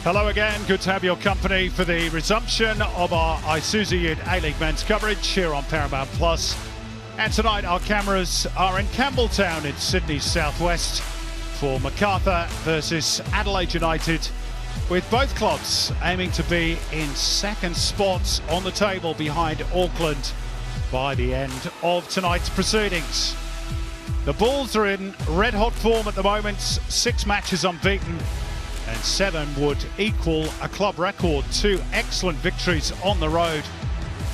Hello again, good to have your company for the resumption of our Isuzu UTE A-League men's coverage here on Paramount Plus. And tonight our cameras are in Campbelltown in Sydney's southwest for Macarthur versus Adelaide United, with both clubs aiming to be in second spots on the table behind Auckland by the end of tonight's proceedings. The Bulls are in red-hot form at the moment, 6 matches unbeaten, and 7 would equal a club record. 2 excellent victories on the road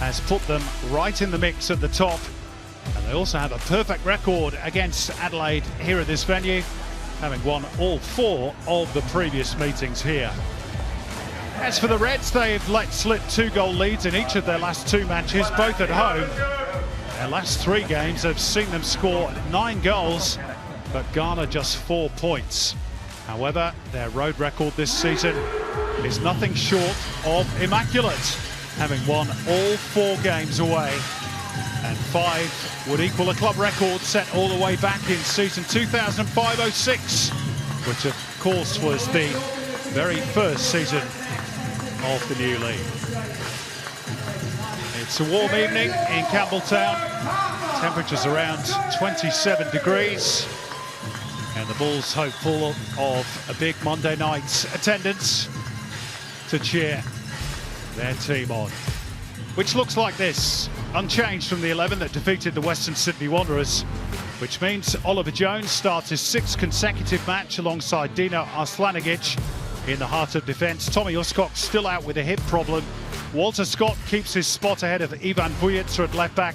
has put them right in the mix at the top. And they also have a perfect record against Adelaide here at this venue, having won all 4 of the previous meetings here. As for the Reds, they've let slip 2-goal leads in each of their last 2 matches, both at home. Their last 3 games have seen them score 9 goals, but garner just 4 points. However, their road record this season is nothing short of immaculate, having won all 4 games away, and 5 would equal a club record set all the way back in season 2005-06, which of course was the very first season of the new league. It's a warm evening in Campbelltown, temperatures around 27 degrees. And the Bulls hopeful of a big Monday night's attendance to cheer their team on. Which looks like this, unchanged from the 11 that defeated the Western Sydney Wanderers, which means Oliver Jones starts his 6th consecutive match alongside Dino Arslanigic in the heart of defence. Tommy Uskok still out with a hip problem. Walter Scott keeps his spot ahead of Ivan Vujic at left back.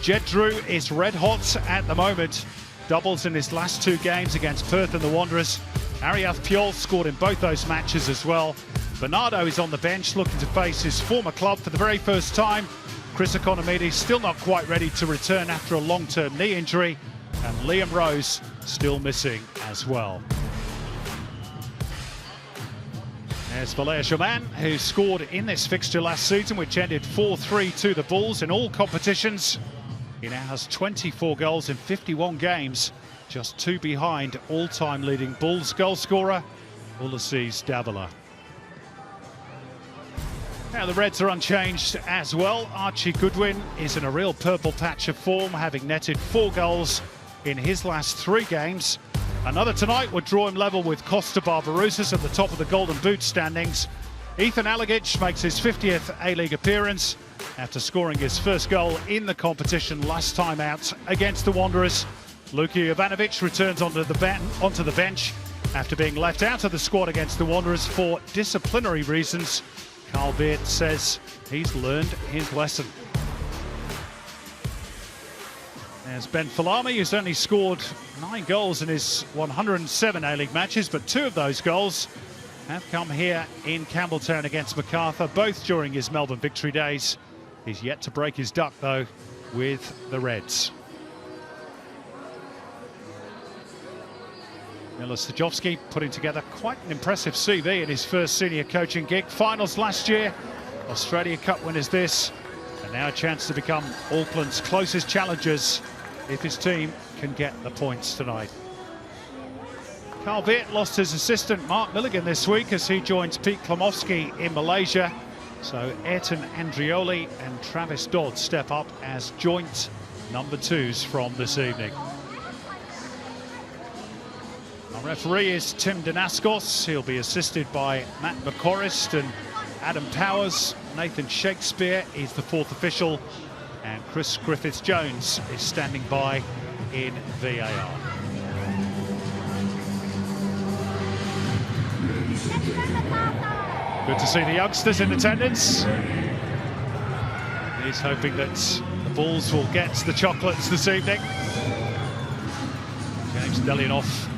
Jed Drew is red hot at the moment. Doubles in his last 2 games against Perth and the Wanderers. Ariath Piol scored in both those matches as well. Bernardo is on the bench looking to face his former club for the very first time. Chris Economides still not quite ready to return after a long-term knee injury. And Liam Rose still missing as well. There's Valère Germain, who scored in this fixture last season, which ended 4-3 to the Bulls in all competitions. He now has 24 goals in 51 games, just 2 behind all-time leading Bulls goalscorer, Ulysses Davila. Now the Reds are unchanged as well. Archie Goodwin is in a real purple patch of form, having netted 4 goals in his last 3 games. Another tonight would draw him level with Costa Barbarouses at the top of the Golden Boot standings. Ethan Alagic makes his 50th A-League appearance after scoring his first goal in the competition last time out against the Wanderers. Luka Jovanovic returns onto the bench after being left out of the squad against the Wanderers for disciplinary reasons. Carl Beard says he's learned his lesson. There's Ben Falami, who's only scored 9 goals in his 107 A-League matches, but 2 of those goals have come here in Campbelltown against Macarthur, both during his Melbourne victory days. He's yet to break his duck, though, with the Reds. Miller Stajovski putting together quite an impressive CV in his first senior coaching gig. Finals last year, Australia Cup winners this, and now a chance to become Auckland's closest challengers if his team can get the points tonight. Carl Beard lost his assistant Mark Milligan this week as he joins Pete Klimowski in Malaysia. So Ayrton Andrioli and Travis Dodd step up as joint number 2s from this evening. Our referee is Tim Danaskos. He'll be assisted by Matt McCorrist and Adam Powers. Nathan Shakespeare is the 4th official, and Chris Griffiths-Jones is standing by in VAR. Good to see the youngsters in attendance. He's hoping that the Bulls will get the chocolates this evening. James Delianoff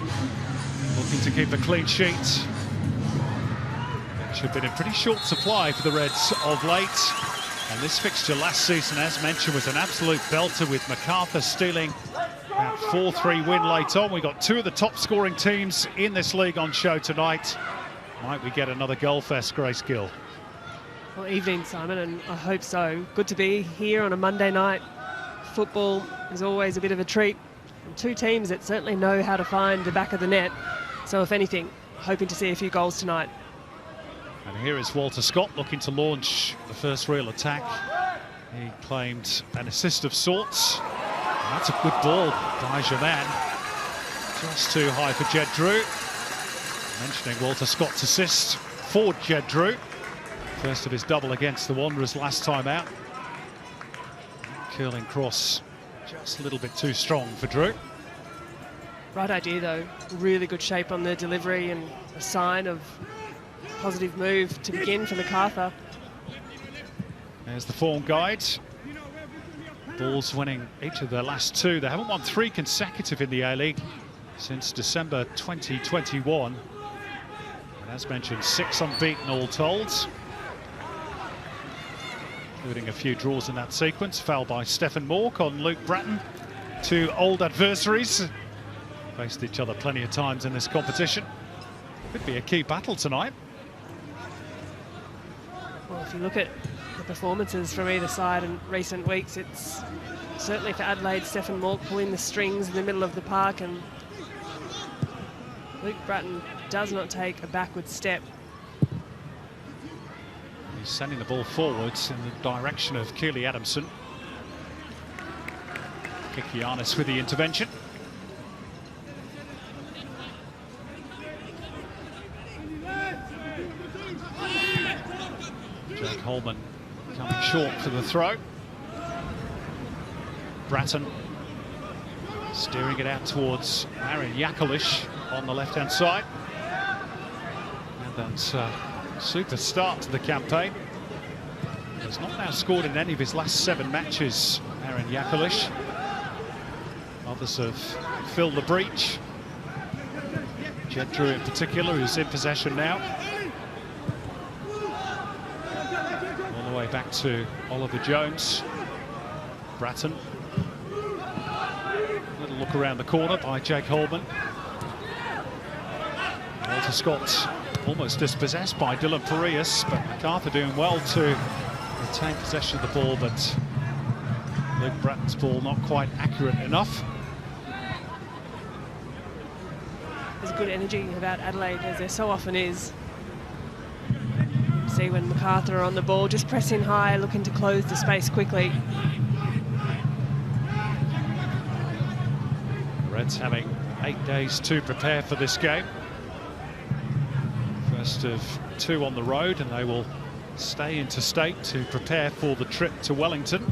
looking to keep a clean sheet. Which have been in pretty short supply for the Reds of late. And this fixture last season, as mentioned, was an absolute belter, with Macarthur stealing that 4-3 win late on. We got 2 of the top scoring teams in this league on show tonight. Might we get another goal fest, Grace Gill? Well, evening, Simon, and I hope so. Good to be here on a Monday night. Football is always a bit of a treat. And 2 teams that certainly know how to find the back of the net. So if anything, hoping to see a few goals tonight. And here is Walter Scott looking to launch the first real attack. He claimed an assist of sorts. And that's a good ball by Germain. Just too high for Jed Drew. Mentioning Walter Scott's assist for Jed Drew. First of his double against the Wanderers last time out. Curling cross just a little bit too strong for Drew. Right idea though, really good shape on the delivery and a sign of positive move to begin for Macarthur. There's the form guide. Bulls winning each of their last two. They haven't won 3 consecutive in the A-League since December 2021. And as mentioned, 6 unbeaten all told, including a few draws in that sequence. Foul by Stephen Mork on Luke Bratton. 2 old adversaries. Faced each other plenty of times in this competition. Could be a key battle tonight. Well, if you look at the performances from either side in recent weeks, it's certainly for Adelaide, Stephen Mork pulling the strings in the middle of the park, and Luke Bratton does not take a backward step. He's sending the ball forwards in the direction of Keely Adamson. Kikianis with the intervention. Jake Holman coming short for the throw. Bratton steering it out towards Aaron Yakalish on the left-hand side. And that's a super start to the campaign. He's not now scored in any of his last 7 matches, Aaron Yakalish. Others have filled the breach. Jed Drew in particular, who's in possession now. All the way back to Oliver Jones. Bratton. Little look around the corner by Jake Holman. Walter Scott almost dispossessed by Dylan Parias, but Macarthur doing well to retain possession of the ball, but Luke Bratton's ball not quite accurate enough. There's good energy about Adelaide, as there so often is. See when Macarthur are on the ball, just pressing high, looking to close the space quickly. Reds having 8 days to prepare for this game. First of 2 on the road, and they will stay interstate to prepare for the trip to Wellington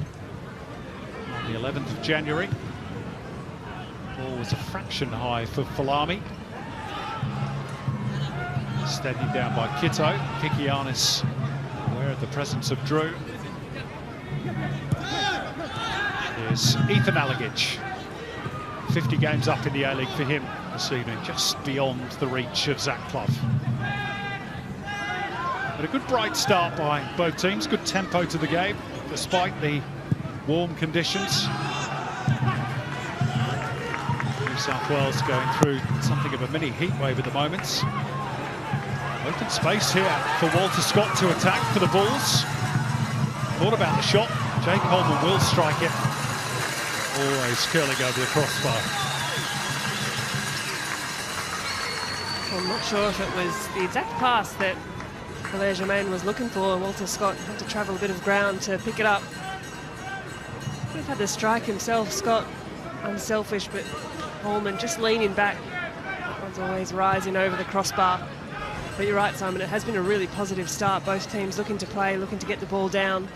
on the 11th of January. Ball was a fraction high for Falami. Steadied down by Kitto. Kikianis aware of the presence of Drew. Here's Ethan Alagich. 50 games up in the A-League for him this evening, just beyond the reach of Zach Clough. But a good bright start by both teams, good tempo to the game, despite the warm conditions. New South Wales going through something of a mini heatwave at the moment. Open space here for Walter Scott to attack for the Bulls. Thought about the shot. Jake Holman will strike it. Always curling over the crossbar. I'm not sure if it was the exact pass that Hilaire Germain was looking for. Walter Scott had to travel a bit of ground to pick it up. Could have had the strike himself, Scott. Unselfish, but Holman just leaning back. That one's always rising over the crossbar. But you're right, Simon, it has been a really positive start. Both teams looking to play, looking to get the ball down.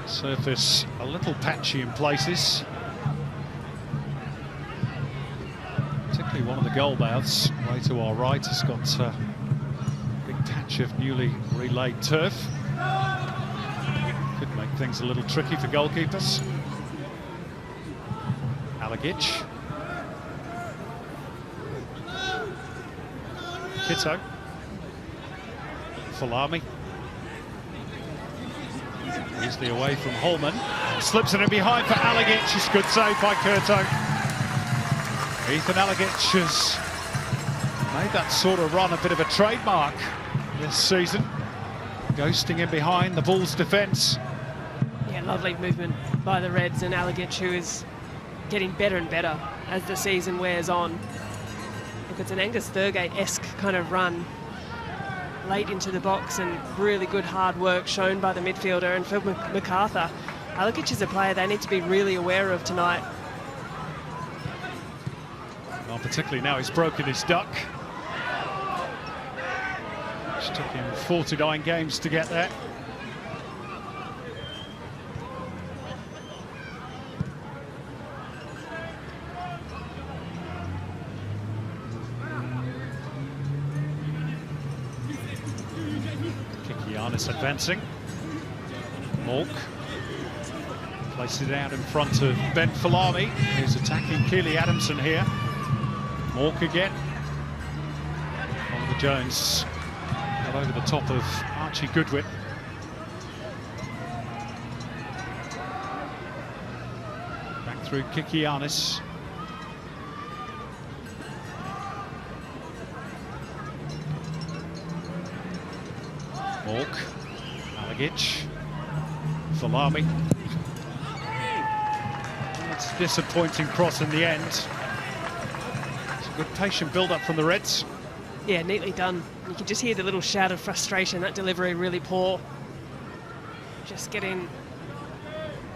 Surface a little patchy in places. Particularly one of the goal mouths way to our right has got a big patch of newly relayed turf. Could make things a little tricky for goalkeepers. Alagich. Kitto. Falami. Easily away from Holman. Slips it in behind for Alagich. It's good save by Curto. Ethan Alagich has made that sort of run a bit of a trademark this season. Ghosting in behind the Bulls' defence. Yeah, Lovely movement by the Reds, and Alagic, who is getting better and better as the season wears on. Look, it's an Angus Thurgate-esque kind of run late into the box, and really good hard work shown by the midfielder. And for Macarthur, Alagic is a player they need to be really aware of tonight. Well, particularly now he's broken his duck. It took him 49 games to get there. Advancing. Mork places it out in front of Ben Falami, who's attacking Keely Adamson here. Mork again. Oliver Jones got over the top of Archie Goodwin. Back through Kikianis. Mork, Alagic, Falami. That's a disappointing cross in the end. It's a good patient build-up from the Reds. Yeah, neatly done. You can just hear the little shout of frustration. That delivery really poor. Just getting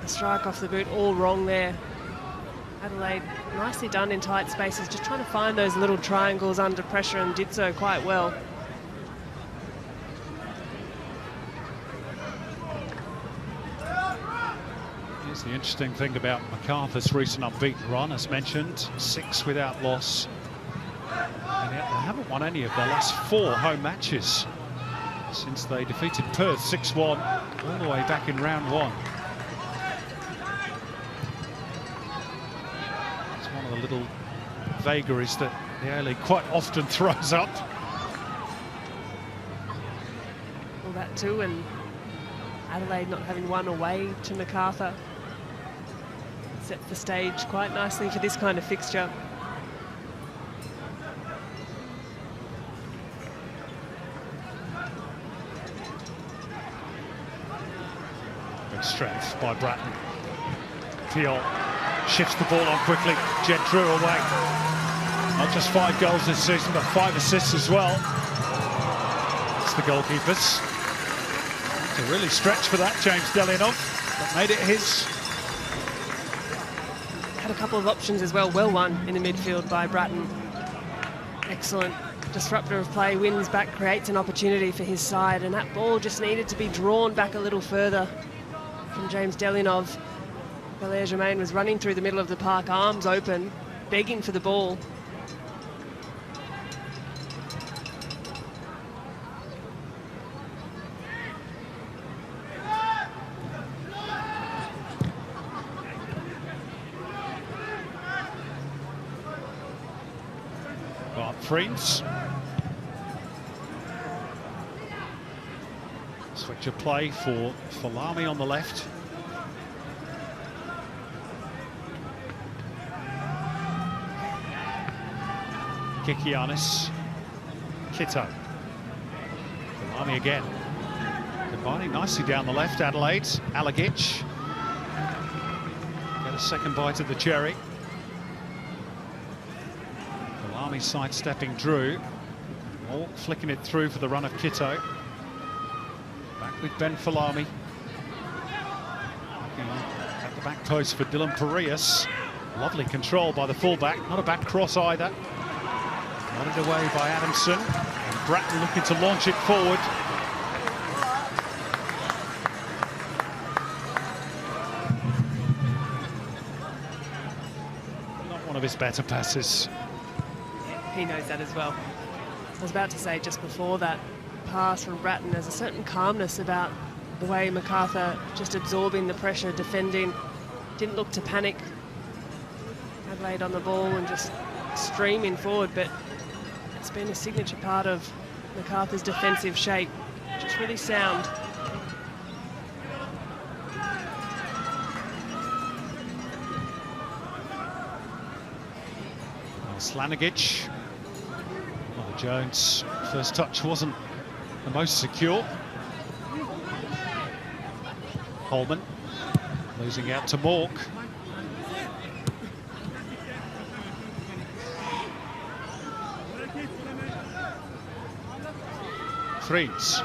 the strike off the boot all wrong there. Adelaide, nicely done in tight spaces, just trying to find those little triangles under pressure, and did so quite well. The interesting thing about Macarthur's recent unbeaten run, as mentioned, 6 without loss. And yet they haven't won any of their last 4 home matches since they defeated Perth 6-1 all the way back in round 1. It's one of the little vagaries that the A-League quite often throws up. All that too, and Adelaide not having won away to Macarthur sets the stage quite nicely for this kind of fixture. Good strength by Bratton. Peel shifts the ball on quickly. Jed Drew away. Not just 5 goals this season, but 5 assists as well. It's the goalkeepers. To really stretch for that, James Delianov, but made it his. Had a couple of options as well. Well won in the midfield by Bratton. Excellent disruptor of play, wins back, creates an opportunity for his side, and that ball just needed to be drawn back a little further from James Delianov. Valère Germain was running through the middle of the park, arms open, begging for the ball. Friends. Switch of play for Falami on the left. Kikianis. Kitto. Falami again. Combining nicely down the left, Adelaide. Alagic. Get a second bite of the cherry. Sidestepping Drew, all flicking it through for the run of Kitto. Back with Ben Falami. At the back post for Dylan Parias. Lovely control by the fullback, not a back cross either. Nodded away by Adamson, and Bratton looking to launch it forward. Not one of his better passes. He knows that as well. I was about to say just before that pass from Bratton, there's a certain calmness about the way Macarthur just absorbing the pressure, defending, didn't look to panic. Adelaide on the ball and just streaming forward, but it's been a signature part of Macarthur's defensive shape, just really sound. Slanigic. Jones' first touch wasn't the most secure. Holman Losing out to Mork. Threes.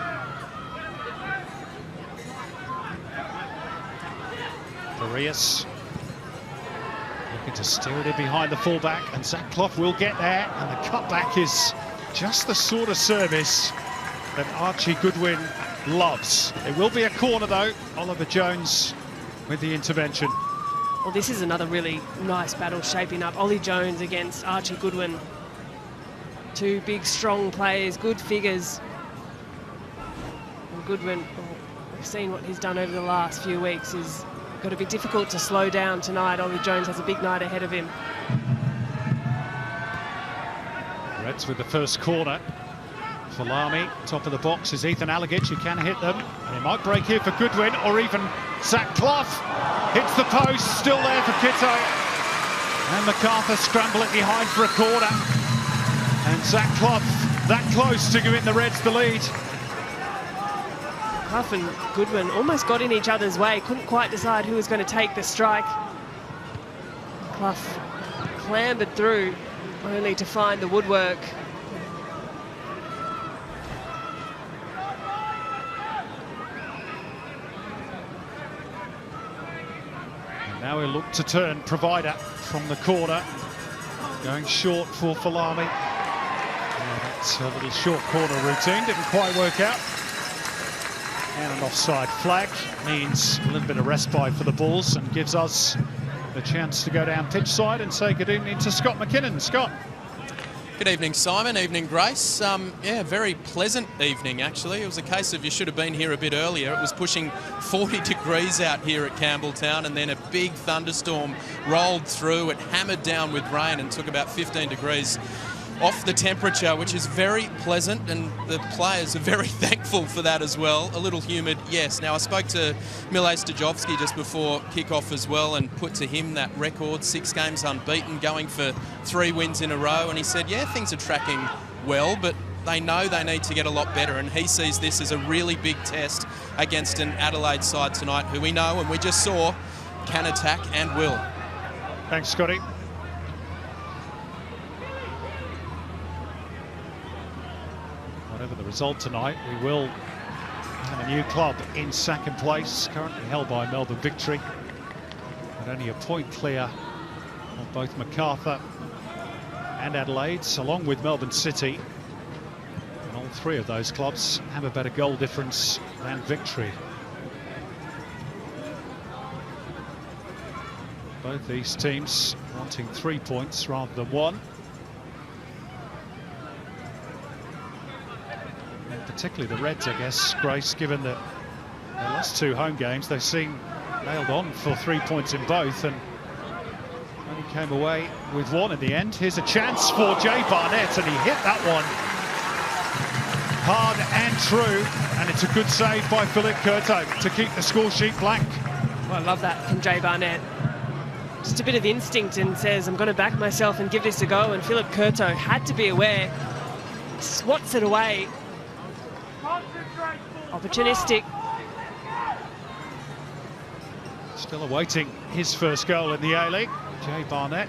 Farias looking to steer it in behind the fullback, and Zach Clough will get there, and the cutback is just the sort of service that Archie Goodwin loves. It will be a corner though. Oliver Jones with the intervention. Well, this is another really nice battle shaping up. Ollie Jones against Archie Goodwin. Two big, strong players, good figures. And Goodwin, well, we've seen what he's done over the last few weeks. He's got to be difficult to slow down tonight. Ollie Jones has a big night ahead of him. Reds with the first corner. Falami, top of the box is Ethan Alligic. He can hit them. And he might break here for Goodwin, or even Zach Clough. Hits the post, still there for Kitto. And Macarthur scramble it behind for a corner. And Zach Clough that close to giving the Reds the lead. Clough and Goodwin almost got in each other's way. Couldn't quite decide who was going to take the strike. Clough clambered through, only to find the woodwork. Now he'll look to turn provider from the corner. Going short for Falami. That's a little short corner routine, didn't quite work out. And an offside flag means a little bit of respite for the Bulls and gives us the chance to go down pitch side and say good evening to Scott McKinnon. Scott. Good evening, Simon. Evening, Grace. Yeah, very pleasant evening, actually. It was a case of you should have been here a bit earlier. It was pushing 40 degrees out here at Campbelltown, and then a big thunderstorm rolled through. It hammered down with rain and took about 15 degrees off the temperature, which is very pleasant, and the players are very thankful for that as well. A little humid, yes. Now, I spoke to Mile Stajovski just before kick-off as well and put to him that record, 6 games unbeaten, going for 3 wins in a row, and he said, yeah, things are tracking well, but they know they need to get a lot better, and he sees this as a really big test against an Adelaide side tonight who we know and we just saw can attack and will. Thanks, Scotty. Whatever the result tonight, we will have a new club in second place, currently held by Melbourne Victory, but only a point clear of both Macarthur and Adelaide, along with Melbourne City. And all 3 of those clubs have a better goal difference than Victory. Both these teams wanting 3 points rather than 1. Particularly the Reds, I guess, Grace, given that their last 2 home games, they seem nailed on for 3 points in both and only came away with 1 in the end. Here's a chance for Jay Barnett, and he hit that one hard and true, and it's a good save by Philip Curto to keep the score sheet blank. Well, I love that from Jay Barnett. Just a bit of instinct and says, I'm going to back myself and give this a go, and Philip Curto had to be aware. Swats it away. Opportunistic. Still awaiting his first goal in the A-League. Jay Barnett.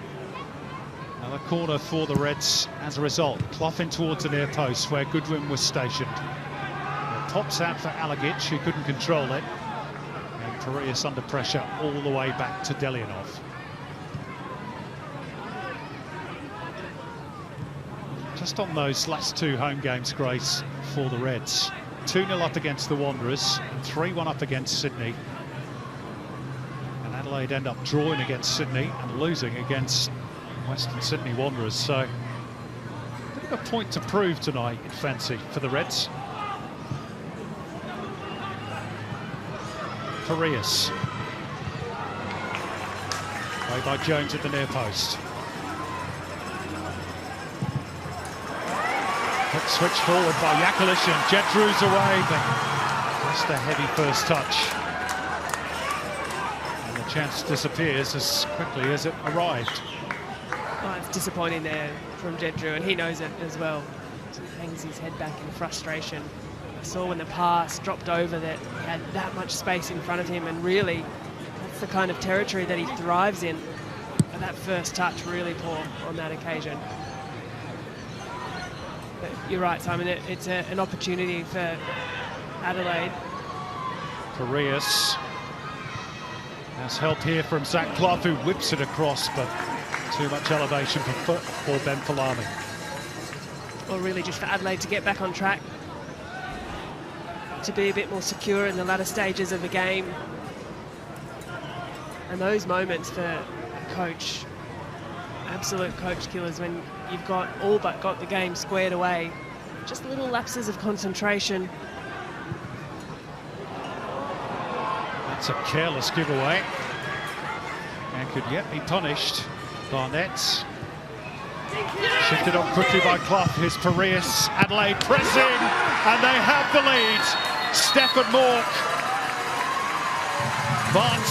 Another corner for the Reds as a result. Clough in towards the near post where Goodwin was stationed. It pops out for Alligic, who couldn't control it. And Farias under pressure all the way back to Delianov. Just on those last 2 home games, Grace, for the Reds. 2-0 up against the Wanderers, 3-1 up against Sydney. And Adelaide end up drawing against Sydney and losing against Western Sydney Wanderers. So a bit of a point to prove tonight in fancy for the Reds. Farias. Played by Jones at the near post. Quick switch forward by Yakulic, and Jedru's away, but just a heavy first touch. And the chance disappears as quickly as it arrived. Oh, it's disappointing there from Jedru, and he knows it as well. He hangs his head back in frustration. I saw when the pass dropped over that he had that much space in front of him, and really the kind of territory that he thrives in. But that first touch really poor on that occasion. But you're right, Simon, it's an opportunity for Adelaide. Parias has help here from Zach Clough, who whips it across, but too much elevation for Ben Falami. Or really just for Adelaide to get back on track, to be a bit more secure in the latter stages of the game. And those moments for a coach, absolute coach killers, when you've all but got the game squared away. Just little lapses of concentration. That's a careless giveaway and could yet be punished. Barnett shifted on quickly by Clough. Here's Parias. Adelaide pressing, and they have the lead. Stefan Mork. But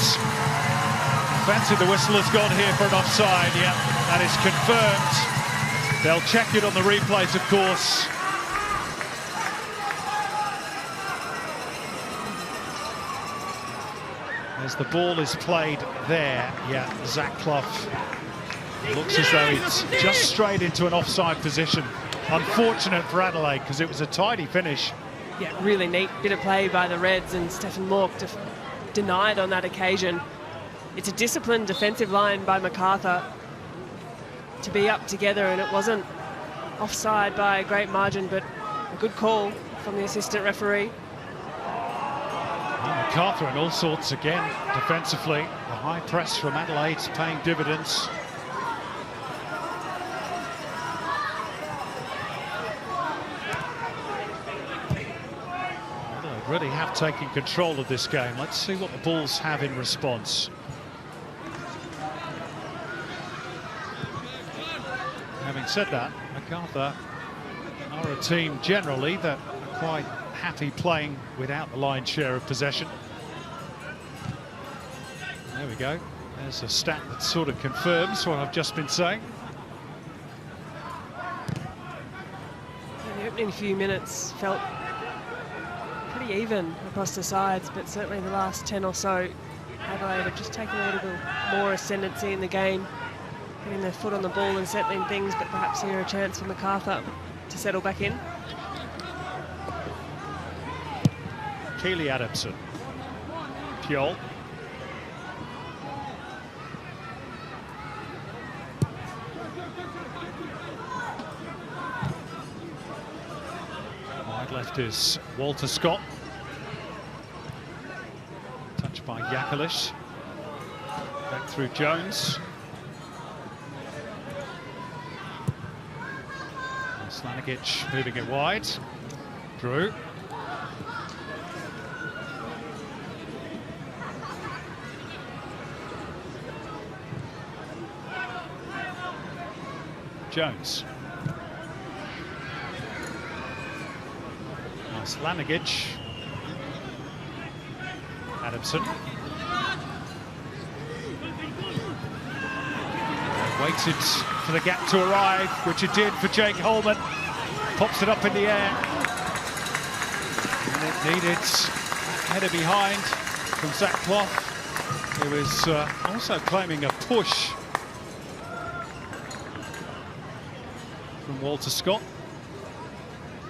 fancy the whistle has gone here for an offside. Yeah, that is confirmed. They'll check it on the replays, of course. As the ball is played there, yeah, Zach Clough looks as though it's just straight into an offside position. Unfortunate for Adelaide, because it was a tidy finish. Yeah, really neat bit of play by the Reds, and Stefan Mork denied on that occasion. It's a disciplined defensive line by Macarthur to be up together, and it wasn't offside by a great margin, but a good call from the assistant referee. Macarthur and all sorts again defensively. The high press from Adelaide's paying dividends. Adelaide really have taken control of this game. Let's see what the Bulls have in response. Having said that, Macarthur are a team generally that are quite happy playing without the lion's share of possession. There we go. There's a stat that sort of confirms what I've just been saying. The opening few minutes felt pretty even across the sides, but certainly the last 10 or so, Adelaide have just taken a little bit more ascendancy in the game, getting their foot on the ball and settling things, but perhaps here a chance for Macarthur to settle back in. Keely Adamson. Pjol. Wide left is Walter Scott. Touched by Yakalish. Back through Jones. Slanigic moving it wide. Drew. Jones. Nice Slanigic. Adamson. Waited for the gap to arrive, which it did for Jake Holman. Pops it up in the air. And it needed a header behind from Zach Clough, who was also claiming a push from Walter Scott.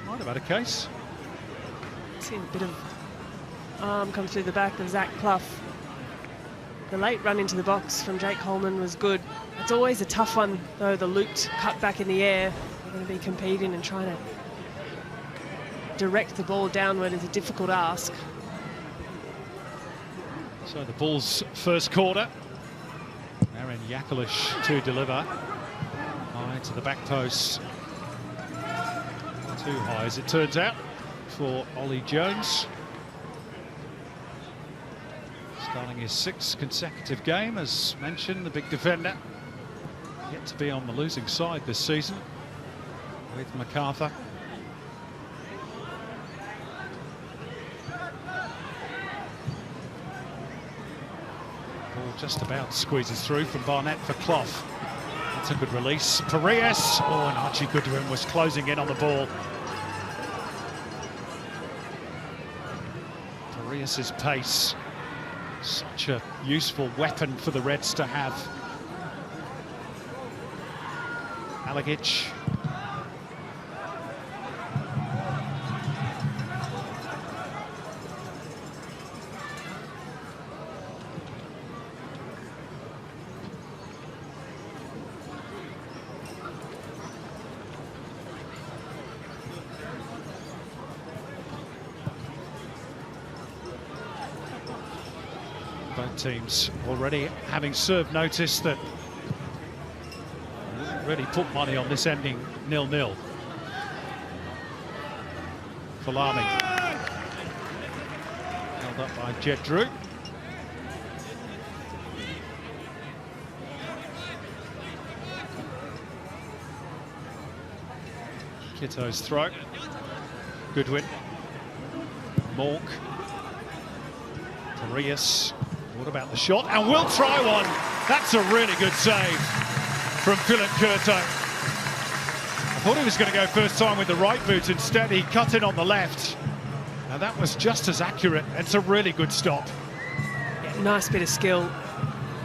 Might have had a case. Seen a bit of arm come through the back of Zach Clough. The late run into the box from Jake Holman was good. It's always a tough one, though, the looped cut back in the air. You're going to be competing and trying to direct the ball downward is a difficult ask. So the Bulls' first quarter. Aaron Yakalish to deliver. High to the back post. Too high, as it turns out, for Ollie Jones. Starting his 6th consecutive game, as mentioned, the big defender. Yet to be on the losing side this season with Macarthur. Ball just about squeezes through from Barnett for Clough. That's a good release. Parias. Oh, and Archie Goodwin was closing in on the ball. Parias's pace Such a useful weapon for the Reds to have. Alagic. Both teams already having served notice that really put money on this ending 0-0. Falami held up by Jed Drew. Kitto's throw. Goodwin. Mork. Arias. What about the shot? And we'll try one. That's a really good save from Philip Curto. I thought he was going to go first time with the right boot. Instead, he cut in on the left. Now that was just as accurate. It's a really good stop. Yeah, nice bit of skill.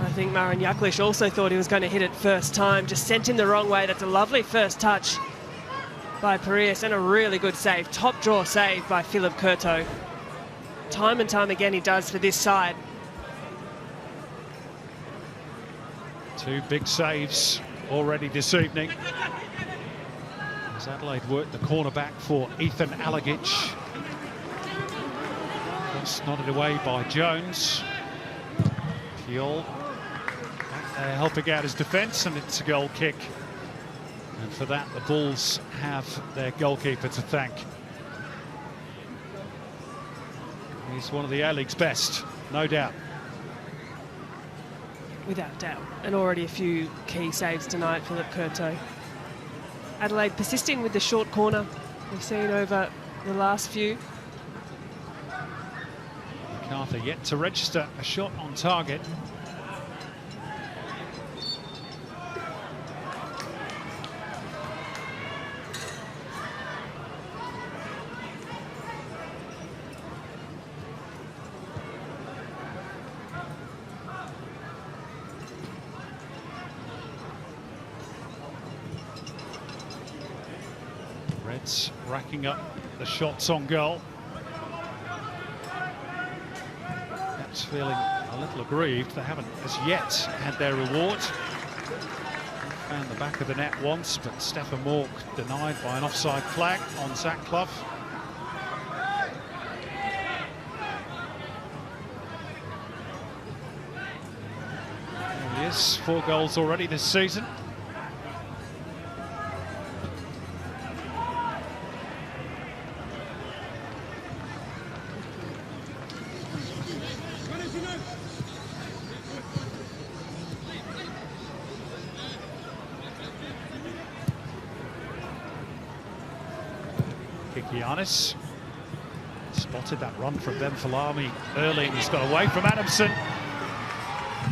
I think Marin Jaklic also thought he was going to hit it first time. Just sent him the wrong way. That's a lovely first touch by Parias and a really good save. Top draw save by Philip Curto. Time and time again he does for this side. Two big saves already this evening. As Adelaide worked the corner back for Ethan Alagic. Nodded away by Jones. Piol back there helping out his defence, and it's a goal kick. And for that, the Bulls have their goalkeeper to thank. He's one of the A-League's best, no doubt. Without doubt. And already a few key saves tonight, Philip Curto. Adelaide persisting with the short corner we've seen over the last few. Macarthur yet to register a shot on target. Reds racking up the shots on goal. That's feeling a little aggrieved. They haven't as yet had their reward. Found the back of the net once, but Stefan Mork denied by an offside flag on Zach Clough. There he is, 4 goals already this season. Giannis spotted that run from Ben Falami early, and he's got away from Adamson.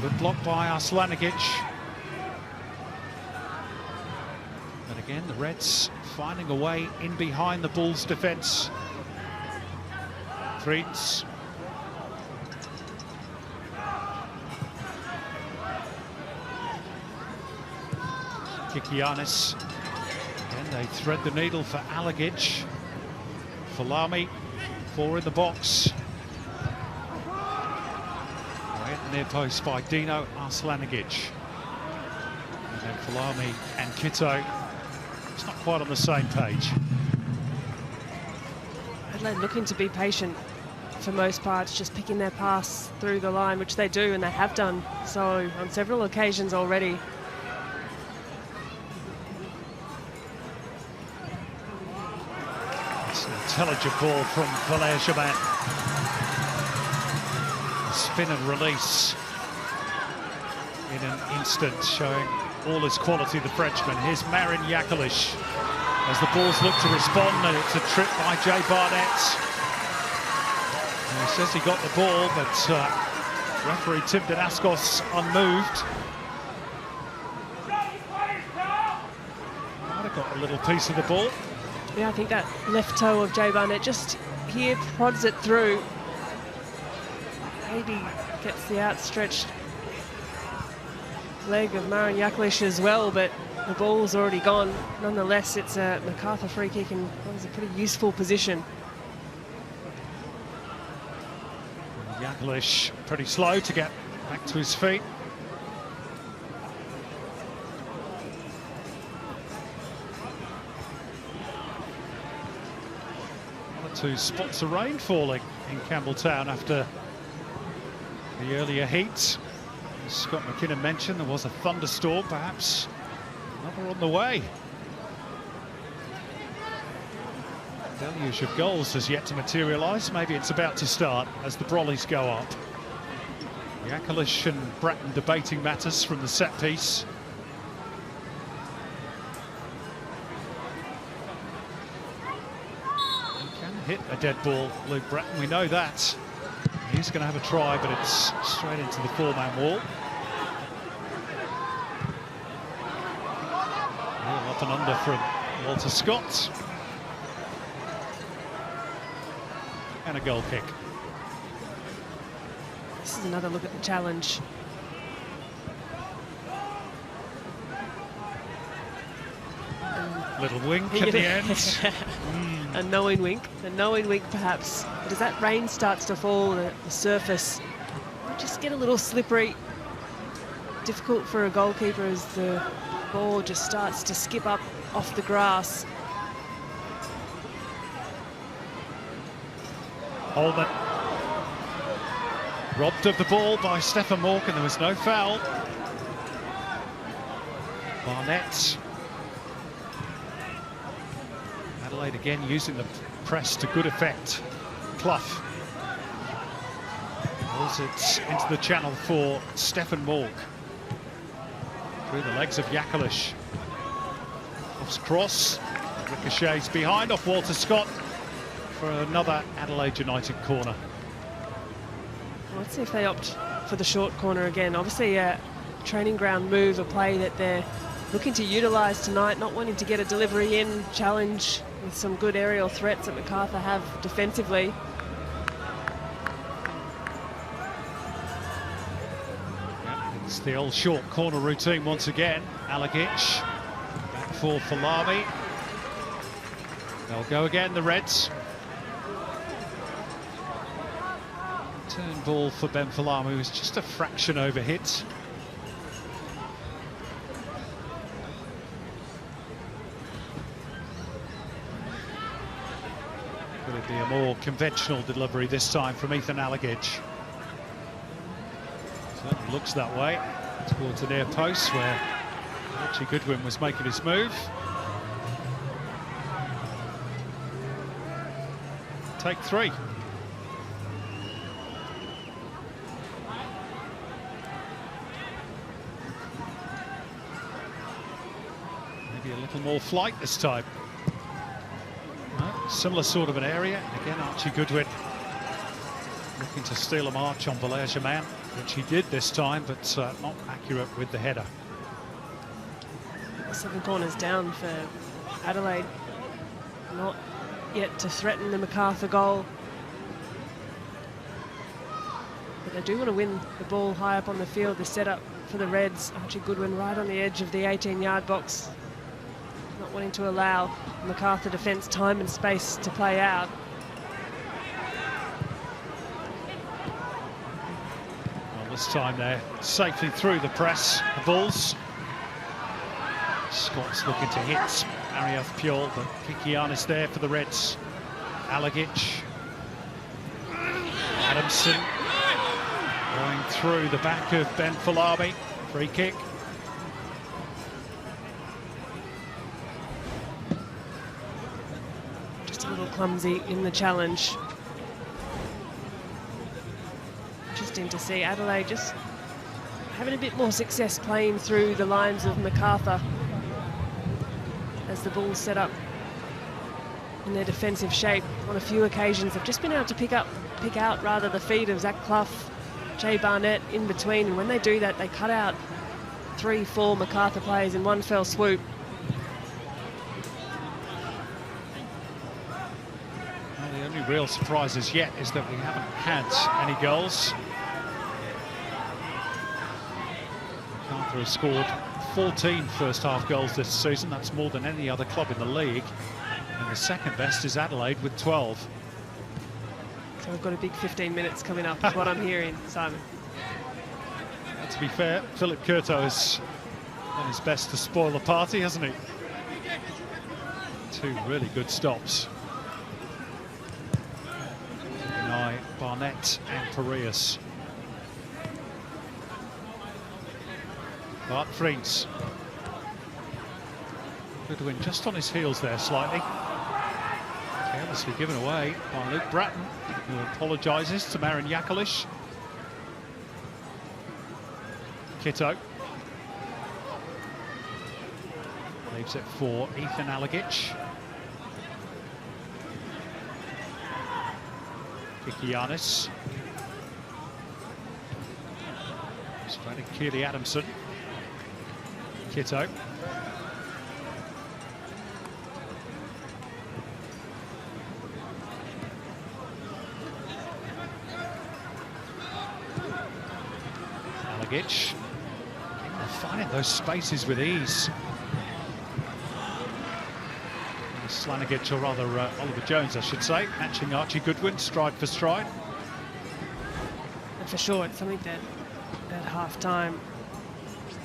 Good block by Arslanigic. And again, the Reds finding a way in behind the Bulls' defence. Threeds. Kikianis. Again, they thread the needle for Alagic. Falami, 4 in the box. Right near post by Dino Arslanigic. And then Falami and Kitto. It's not quite on the same page. Adelaide looking to be patient for most parts, just picking their pass through the line, which they do, and they have done so on several occasions already. Intelligent ball from Valère Germain. Spin and release in an instant, showing all his quality, the Frenchman. Here's Marin Jaklic as the Bulls look to respond, and it's a trip by Jay Barnett. And he says he got the ball, but referee Tim Danaskos unmoved. Might have got a little piece of the ball. Yeah, I think that left toe of Jay Barnett just here prods it through. Maybe Gets the outstretched leg of Marin Jaklic as well, but the ball's already gone. Nonetheless, it's a Macarthur free kick and that was a pretty useful position. Jaklic pretty slow to get back to his feet. One or two spots of rain falling in Campbelltown after the earlier heat. As Scott McKinnon mentioned, there was a thunderstorm, perhaps another on the way. Deluge of goals has yet to materialise. Maybe it's about to start as the Brollies go up. Jaklic and Bratton debating matters from the set piece. He can hit a dead ball, Luke Bratton, we know that. He's going to have a try, but it's straight into the four-man wall. Up and under from Walter Scott. And a goal kick. This is another look at the challenge. Little wink at the end. A knowing wink perhaps. But as that rain starts to fall, the surface will just get a little slippery. Difficult for a goalkeeper as the ball just starts to skip up off the grass. Holman robbed of the ball by Stefan Mork, and there was no foul. Barnett. Adelaide again using the press to good effect. Clough pulls it into the channel for Stefan Mork. Through the legs of Jaklic. Clough's cross. Ricochets behind off Walter Scott for another Adelaide United corner. Well, let's see if they opt for the short corner again. Obviously a training ground move, a play that they're looking to utilise tonight, not wanting to get a delivery in, challenge with some good aerial threats that Macarthur have defensively. It's the old short corner routine once again. Alagic back for Falami. They'll go again, the Reds. Turn ball for Ben Falami, who's just a fraction over hit. Could it be a more conventional delivery this time from Ethan Alagic? Certainly looks that way towards the near post where Archie Goodwin was making his move. Take three. Maybe a little more flight this time. No, similar sort of an area. Again, Archie Goodwin looking to steal a march on Valère Germain, which he did this time, but not accurate with the header. 7 corners down for Adelaide. Not yet to threaten the Macarthur goal. But they do want to win the ball high up on the field. The setup for the Reds. Archie Goodwin right on the edge of the 18-yard box. Not wanting to allow Macarthur defence time and space to play out. Well, this time they're safely through the press. The Bulls. Scott's looking to hit Ariath Pure, but Kikianis there for the Reds. Alagic. Adamson going through the back of Ben Falami. Free kick. Just a little clumsy in the challenge. Interesting to see Adelaide just having a bit more success playing through the lines of Macarthur as the Bulls set up in their defensive shape. On a few occasions they've just been able to pick out the feet of Zach Clough, Jay Barnett in between, and when they do that they cut out 3-4 Macarthur players in one fell swoop. Well, the only real surprises yet is that we haven't had any goals. Macarthur has scored 14 first-half goals this season. That's more than any other club in the league. And the second best is Adelaide with 12. So we've got a big 15 minutes coming up, is what I'm hearing, Simon. To be fair, Philip Curto has done his best to spoil the party, hasn't he? Two really good stops. Deny Barnett and Parias. Bart Friens. Goodwin just on his heels there slightly. Carelessly given away by Luke Bratton, who apologises to Marin Jakalic. Kitto. Leaves it for Ethan Alagic. Kikianis. Straight to Keely Adamson. Kitto. Alagic. Finding those spaces with ease. Slanigic, or rather Oliver Jones, I should say, matching Archie Goodwin, stride for stride. And for sure, it's something that at half-time,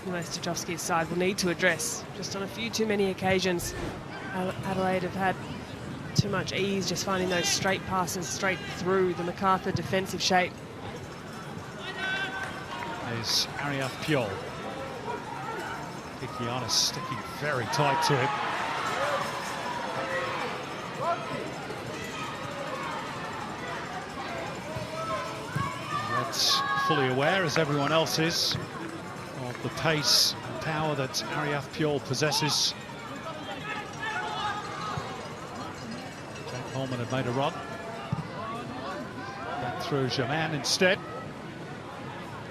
Stojovski's side will need to address. Just on a few too many occasions, Adelaide have had too much ease just finding those straight passes straight through the Macarthur defensive shape. There's Ariaf Piol. Kikianis sticking very tight to him. Red's fully aware, as everyone else is, of the pace and power that Ariaf Piol possesses. Jack Holman had made a run. Back through Germain instead.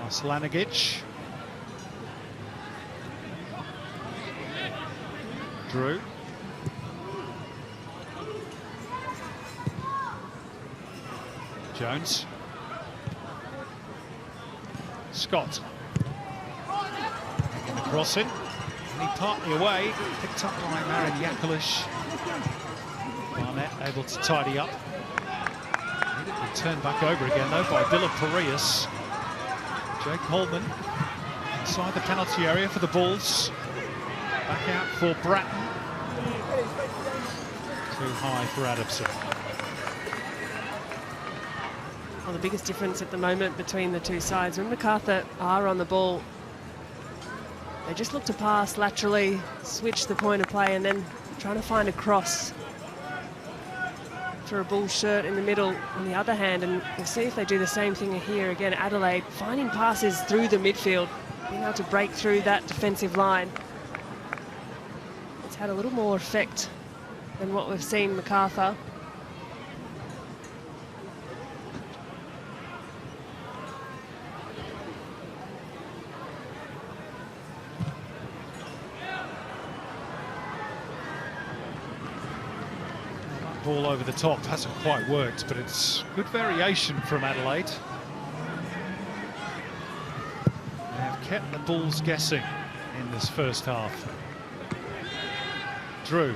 Slanigic. Drew. Jones. Scott. Making the crossing. And he partly away. Picked up by Marin Jakalic. Barnett able to tidy up. Turned back over again though by Dylan Parias. Jake Holman inside the penalty area for the Bulls. Back out for Bratton. Too high for Adamson. Well, the biggest difference at the moment between the two sides, when Macarthur are on the ball, they just look to pass laterally, switch the point of play, and then trying to find a cross for a Bull shirt in the middle on the other hand, and we'll see if they do the same thing here again. Adelaide finding passes through the midfield, being able to break through that defensive line. It's had a little more effect than what we've seen Macarthur. Ball over the top hasn't quite worked, but it's good variation from Adelaide. They have kept the Bulls guessing in this first half. Drew.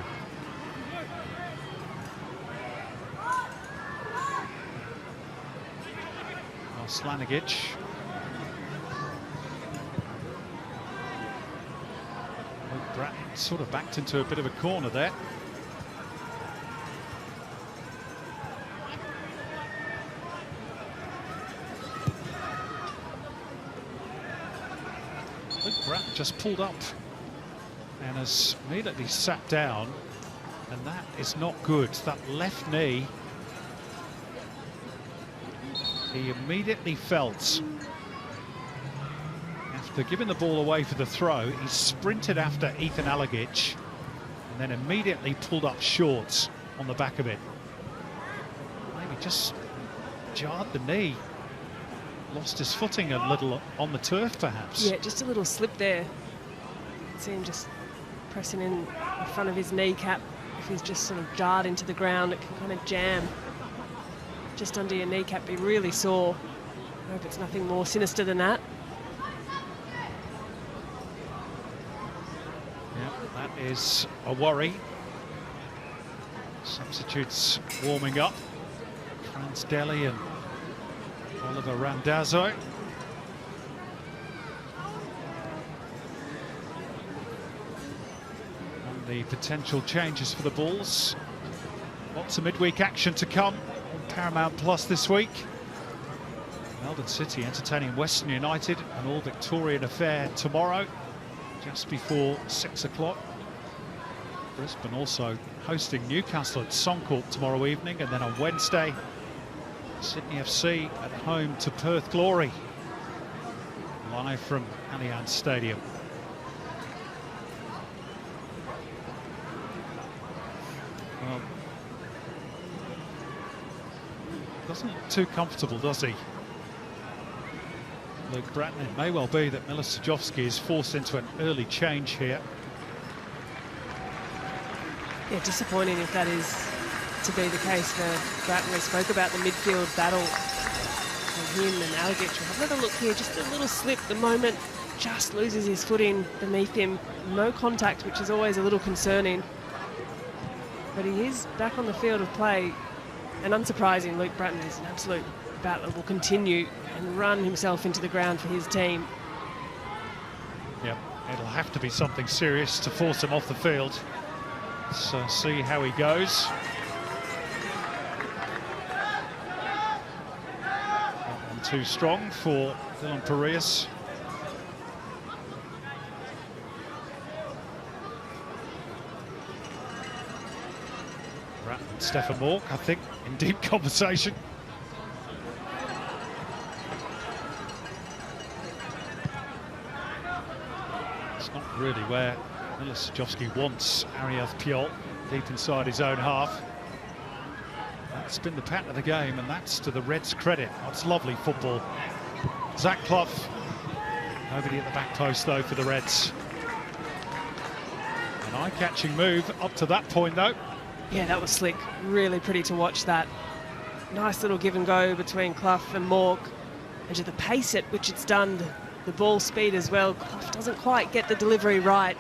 Slanigic. Bratton sort of backed into a bit of a corner there. Bratton just pulled up and has immediately sat down, and that is not good. That left knee, he immediately felt after giving the ball away for the throw. He sprinted after Ethan Alagic and then immediately pulled up short on the back of it. Maybe just jarred the knee. Lost his footing a little on the turf, perhaps. Yeah, just a little slip there. See him just pressing in front of his kneecap. If he's just sort of jarred into the ground, it can kind of jam just under your kneecap, be really sore. I hope it's nothing more sinister than that. that is a worry. Substitutes warming up. Franz Deli and Oliver Randazzo. And the potential changes for the Bulls. Lots of midweek action to come on Paramount Plus this week. Melbourne City entertaining Western United, an all-Victorian affair tomorrow, just before 6 o'clock. Brisbane also hosting Newcastle at Songcourt tomorrow evening, and then on Wednesday, Sydney FC at home to Perth Glory, live from Allianz Stadium. Well, doesn't look too comfortable, does he? Luke Bratton. It may well be that Milos Stojovski is forced into an early change here. Yeah, disappointing if that is to be the case for Bratton. We spoke about the midfield battle of him and Algic. Have another look here, just a little slip. The moment just loses his footing beneath him. No contact, which is always a little concerning. But he is back on the field of play. And unsurprising, Luke Bratton is an absolute battler, will continue and run himself into the ground for his team. Yep, it'll have to be something serious to force him off the field. So see how he goes. And too strong for Dylan Parias. Bratton and Stefan Mork, I think, in deep conversation. It's not really where Milos Stojovski wants Ariel Pjol, deep inside his own half. That's been the pattern of the game, and that's to the Reds' credit. That's lovely football. Zach Clough, nobody at the back post though for the Reds. An eye-catching move up to that point though. Yeah, that was slick. Really pretty to watch that. Nice little give and go between Clough and Mork. And to the pace at which it's done, the ball speed as well. Clough doesn't quite get the delivery right.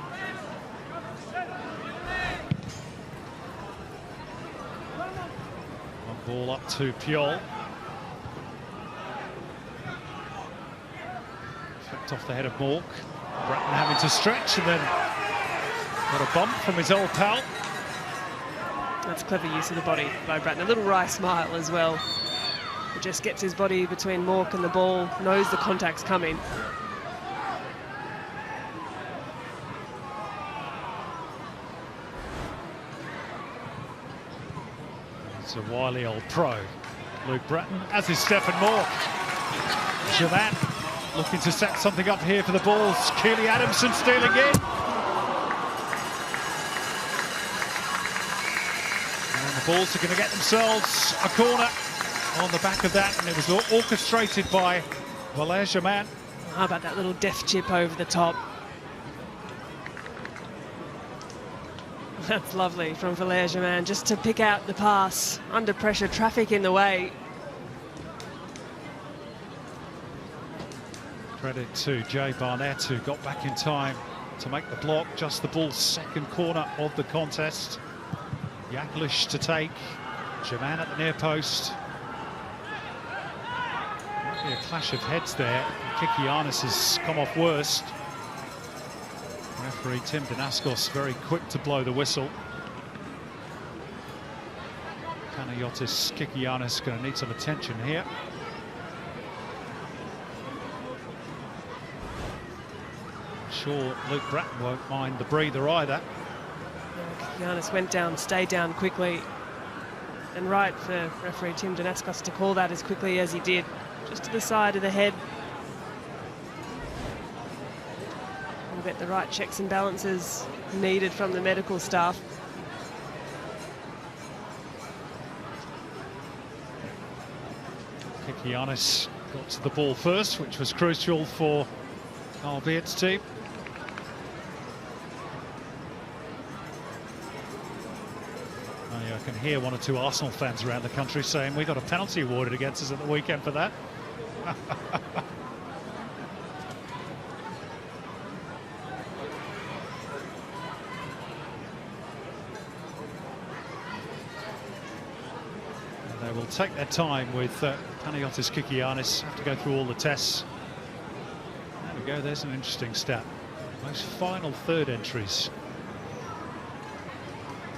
One ball up to Pjol. Flicked off the head of Mork. Bratton having to stretch and then got a bump from his old pal. That's clever use of the body by Bratton. A little wry smile as well. He just gets his body between Mork and the ball, knows the contact's coming. It's a wily old pro, Luke Bratton, as is Stefan Mork. Germain looking to set something up here for the Bulls. Keely Adamson stealing in. The Bulls are going to get themselves a corner on the back of that, and it was orchestrated by Valère Germain. How about that little death chip over the top? That's lovely from Valère Germain, just to pick out the pass. Under pressure, traffic in the way. Credit to Jay Barnett, who got back in time to make the block. Just the Bulls' second corner of the contest. Yaklish to take, Germain at the near post. Might be a clash of heads there. Kikianis has come off worst. Referee Tim Danaskos very quick to blow the whistle. Panayotis Kikianis going to need some attention here. Sure, Luke Bratton won't mind the breather either. Giannis went down, stayed down quickly, and right for referee Tim Danaskos to call that as quickly as he did, just to the side of the head. We'll get the right checks and balances needed from the medical staff. Kikianis got to the ball first, which was crucial for Carl Beard's team. I can hear one or two Arsenal fans around the country saying we got a penalty awarded against us at the weekend for that. They will take their time with Panagiotis Kikianis, have to go through all the tests. There we go, there's an interesting stat. Most final third entries.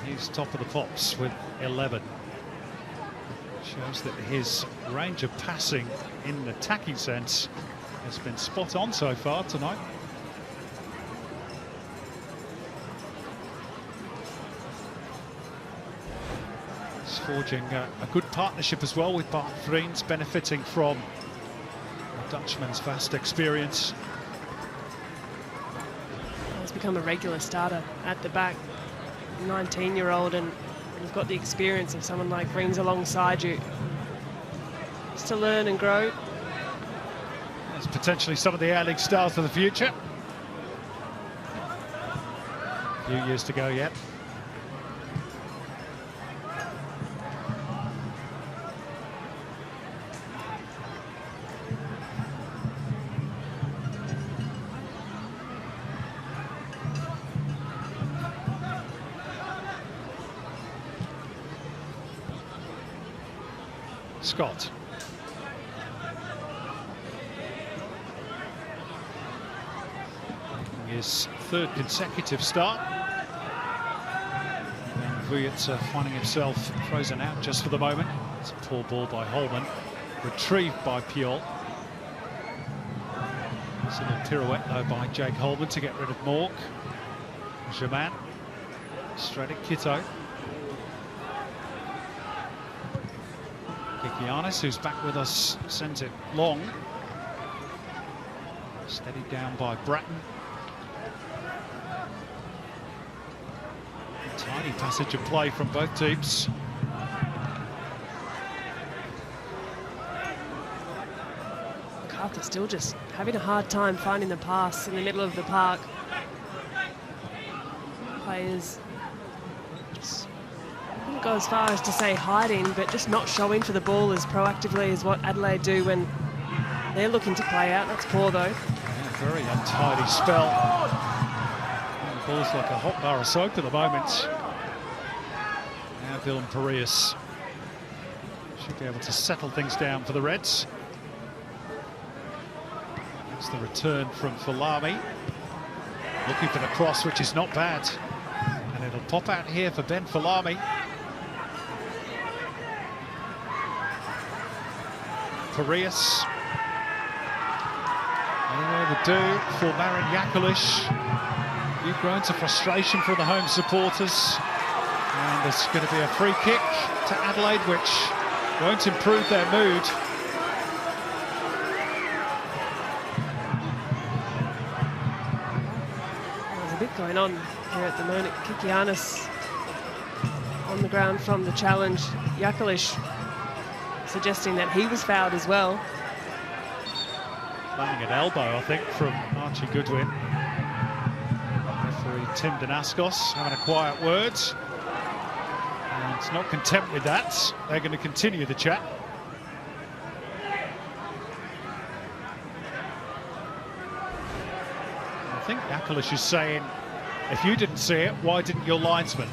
He's top of the pops with 11. Shows that his range of passing in an attacking sense has been spot on so far tonight. He's forging a good partnership as well with Bart Vriends, benefiting from the Dutchman's vast experience. He's become a regular starter at the back. 19-year-old, and you've got the experience of someone like Vriends alongside you. Just to learn and grow. There's potentially some of the A-League stars of the future. A few years to go yet. Scott. His third consecutive start. And Vujic finding himself frozen out just for the moment. It's a poor ball by Holman, retrieved by Puyol. It's a little pirouette though by Jake Holman to get rid of Mork. Germain, straight at Kitto. Kikianis, who's back with us, sends it long. Steadied down by Bratton. A tiny passage of play from both teams. Macarthur still just having a hard time finding the pass in the middle of the park. Players just, I wouldn't go as far as to say hiding, but just not showing for the ball as proactively as what Adelaide do when they're looking to play out. That's poor though. Yeah, very untidy spell. And the ball's like a hot bar of soap at the moment. Now Dylan Parias should be able to settle things down for the Reds. That's the return from Falami. Looking for the cross, which is not bad. And it'll pop out here for Ben Falami. Parias. Anyway, the do for Marin Jakalic. New groans of frustration from the home supporters. And there's going to be a free kick to Adelaide, which won't improve their mood. There's a bit going on here at the moment. Kikianis on the ground from the challenge. Jakalic suggesting that he was fouled as well. Landing an elbow, I think, from Archie Goodwin. Referee Tim Danaskos having a quiet word. And it's not content with that. They're going to continue the chat. I think Jakalic is saying, if you didn't see it, why didn't your linesman?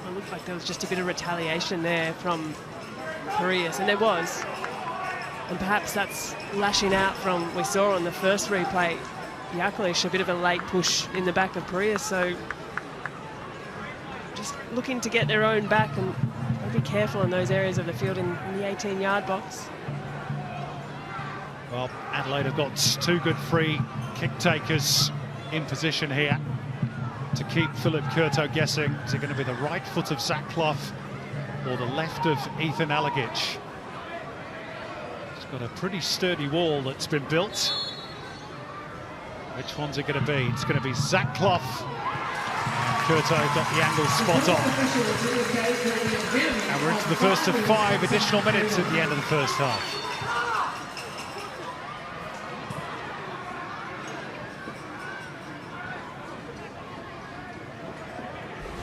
It looked like there was just a bit of retaliation there from Parias, and there was. And perhaps that's lashing out from, we saw on the first replay, Jakalic, a bit of a late push in the back of Parias, so just looking to get their own back and be careful in those areas of the field in the 18-yard box. Well, Adelaide have got two good free kick takers in position here to keep Philip Curto guessing. Is it going to be the right foot of Zach Clough or the left of Ethan Alagic? It's got a pretty sturdy wall that's been built. Which one's it going to be? It's going to be Zach Clough. Curto got the angle spot on. And we're into the first of 5 additional minutes at the end of the first half.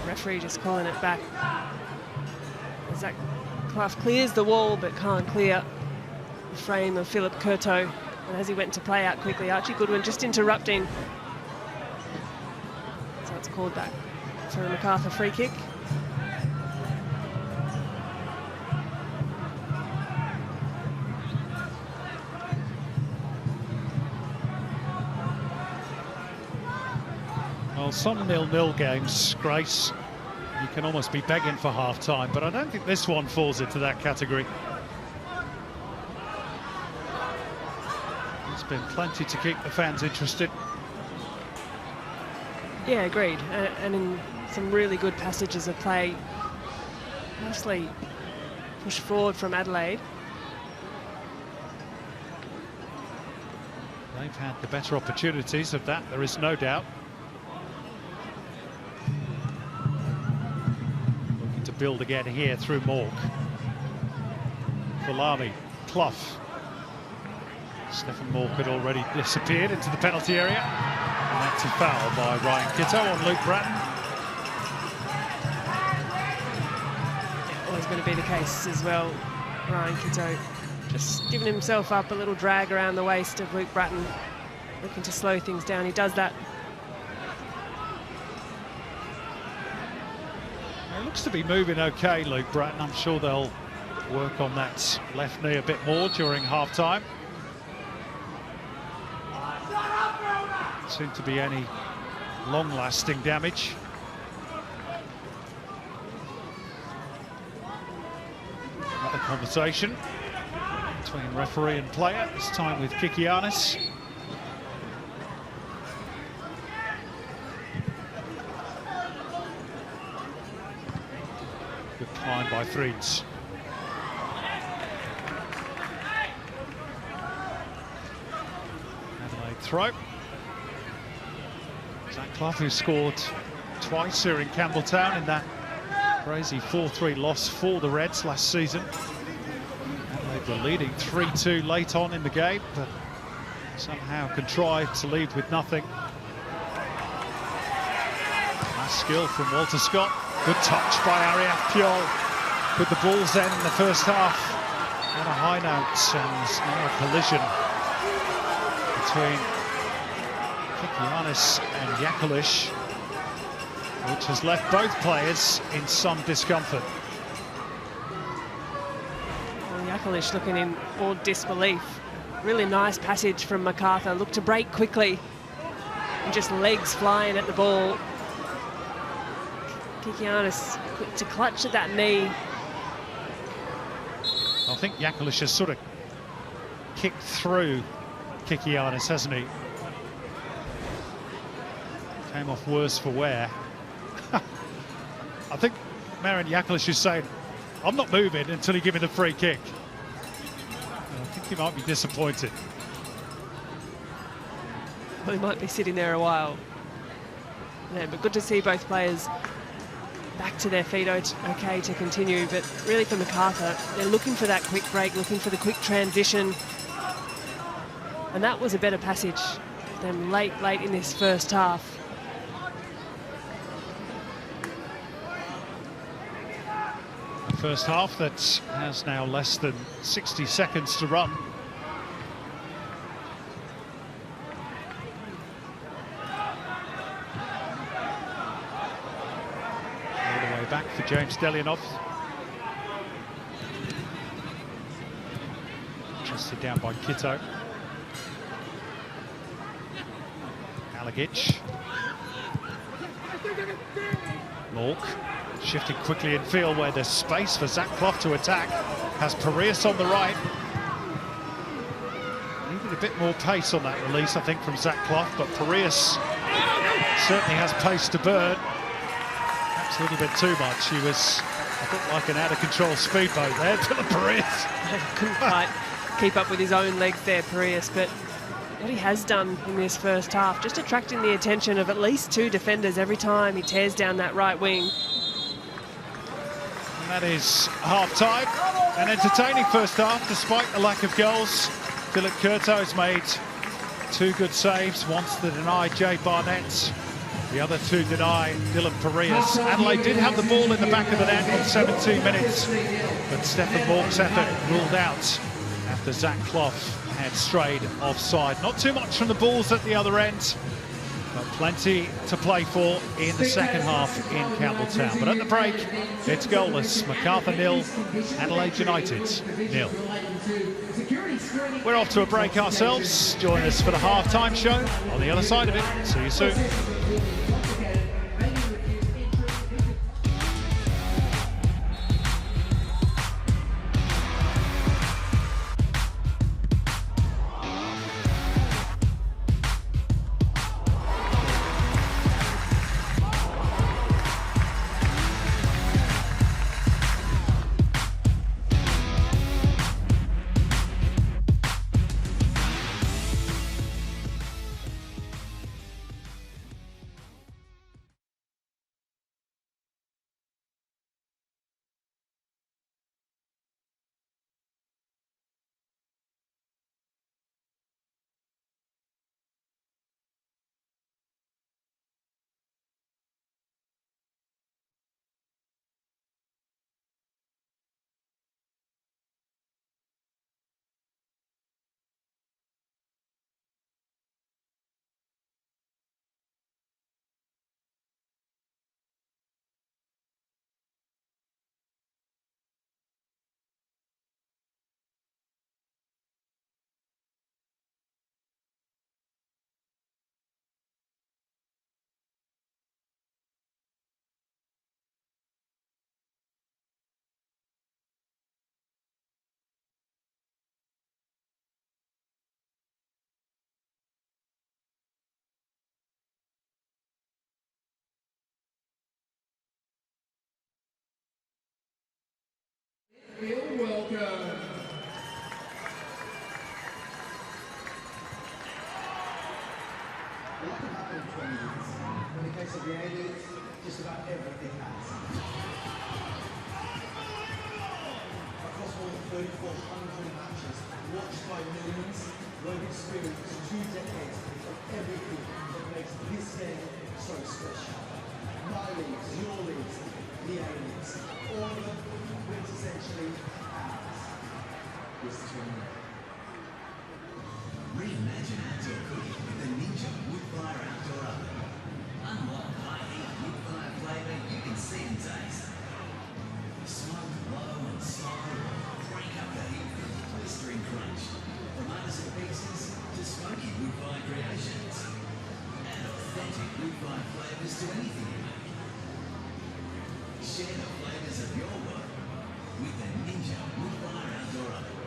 Referee just calling it back. Zach Clough clears the wall but can't clear the frame of Philip Curto. And as he went to play out quickly, Archie Goodwin just interrupting. So it's called back. for a Macarthur free kick. Well, some 0-0 games, Grace, you can almost be begging for half-time, but I don't think this one falls into that category. There's been plenty to keep the fans interested. Yeah, agreed. And in some really good passages of play, mostly pushed forward from Adelaide. They've had the better opportunities of that, there is no doubt. Looking to build again here through Mork. Fulani, Clough. Stephen Mork had already disappeared into the penalty area. And that's a foul by Ryan Kitto on Luke Bratton. Yeah, always going to be the case as well. Ryan Kitto just giving himself up, a little drag around the waist of Luke Bratton, looking to slow things down. He does that. It looks to be moving okay, Luke Bratton. I'm sure they'll work on that left knee a bit more during half-time. Seem to be any long-lasting damage. Another conversation between referee and player, this time with Kikianis. Good climb by Freeds. Adelaide throw. Zach Clough, who scored twice here in Campbelltown in that crazy 4-3 loss for the Reds last season. Adelaide were leading 3-2 late on in the game, but somehow contrived to lead with nothing. Nice skill from Walter Scott. Good touch by Ariaf Piol with the Bulls then in the first half. On a high note, and there's now a collision between Kikianis and Yakulish, which has left both players in some discomfort. Well, Yakulish looking in all disbelief. Really nice passage from Macarthur. Looked to break quickly and just legs flying at the ball. Kikianis quick to clutch at that knee. I think Yakulish has sort of kicked through Kikianis, hasn't he? Came off worse for wear. I think Marian Yakulish is saying, I'm not moving until you give me the free kick. And I think he might be disappointed. Well, he might be sitting there a while. Yeah, but good to see both players back to their feet okay to continue. But really for Macarthur, they're looking for that quick break, looking for the quick transition. And that was a better passage than late in this first half. First half that has now less than 60 seconds to run. All the way back for James Delianov. Adjusted down by Kitto. Alagic. Mork. Shifting quickly in field where there's space for Zach Clough to attack. Has Parias on the right. Needed a bit more pace on that release, I think, from Zach Clough, but Parias certainly has pace to burn. Perhaps a little bit too much. He was a bit like an out-of-control speedboat there, Philip Parias. Couldn't quite keep up with his own legs there, Parias, but what he has done in this first half, just attracting the attention of at least two defenders every time he tears down that right wing. And that is half-time. An entertaining first half, despite the lack of goals. Philip Curto has made two good saves, once to deny Jay Barnett, the other two deny Dylan Parias. Adelaide did have the ball in the back of the net on 17 minutes, but Stephen Mork's effort ruled out after Zach Clough had strayed offside. Not too much from the Bulls at the other end. But plenty to play for in the second half in Campbelltown. But at the break, it's goalless. Macarthur 0, Adelaide United 0. We're off to a break ourselves. Join us for the half-time show on the other side of it. See you soon. Feel welcome. What can happen in 20 years? In the case of the 80s, just about everything has. Across more than 3,400 matches, watched by millions, we've experienced 2 decades of everything that makes this game so special. My leagues, your leagues, the A-leagues, all of them quintessentially ours. This tournament. Reimagine outdoor cooking with the Ninja Woodfire Outdoor Oven. Unlock high-heat woodfire flavour you can see and taste. Smoke low and slow, crank up the heat with a blistering crunch. From artisan pieces to smoky woodfire creations. Add authentic woodfire flavours to anything you make. Share the flavours of your world with the Ninja Woodfire Outdoor Oven.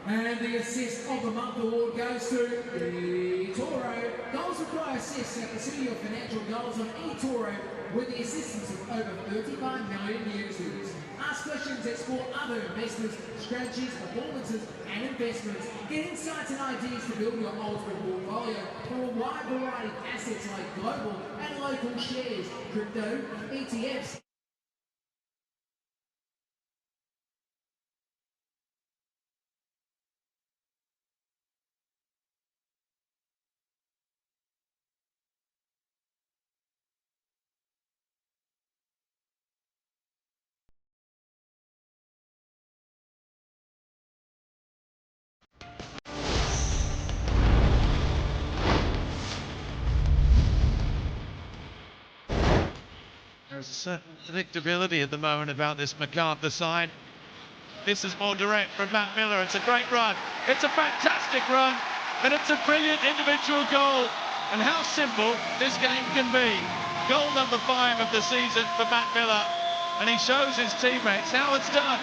And the assist of the month award goes to eToro. Goals require assists, so consider your financial goals on eToro with the assistance of over 35 million users. Ask questions, explore other investors, strategies, performances and investments. Get insights and ideas to build your ultimate portfolio for a wide variety of assets like global and local shares, crypto, ETFs. There's a certain predictability at the moment about this Macarthur side. This is more direct from Matt Miller. It's a great run. It's a fantastic run. And it's a brilliant individual goal. And how simple this game can be. Goal number 5 of the season for Matt Miller. And he shows his teammates how it's done.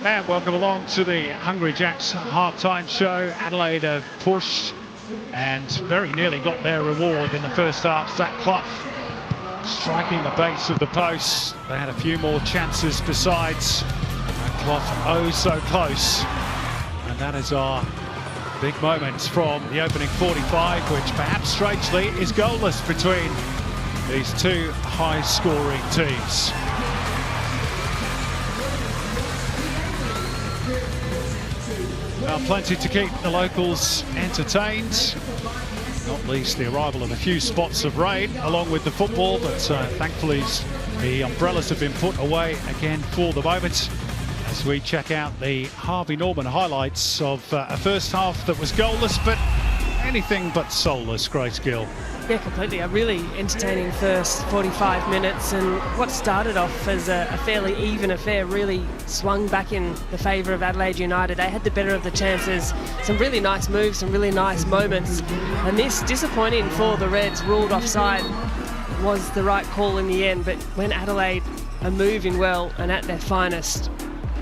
And welcome along to the Hungry Jacks half-time show. Adelaide have pushed and very nearly got their reward in the first half. Zach Clough striking the base of the post. They had a few more chances besides. And Clough oh so close. And that is our big moment from the opening 45, which perhaps strangely is goalless between these two high-scoring teams. Well, plenty to keep the locals entertained, not least the arrival of a few spots of rain along with the football, but thankfully the umbrellas have been put away again for the moment as as we check out the Harvey Norman highlights of a first half that was goalless, but anything but soulless, Grace Gill. Yeah, completely. A really entertaining first 45 minutes, and what started off as a fairly even affair really swung back in the favour of Adelaide United. They had the better of the chances, some really nice moves, some really nice moments, and this, disappointing for the Reds, ruled offside, was the right call in the end. But when Adelaide are moving well and at their finest,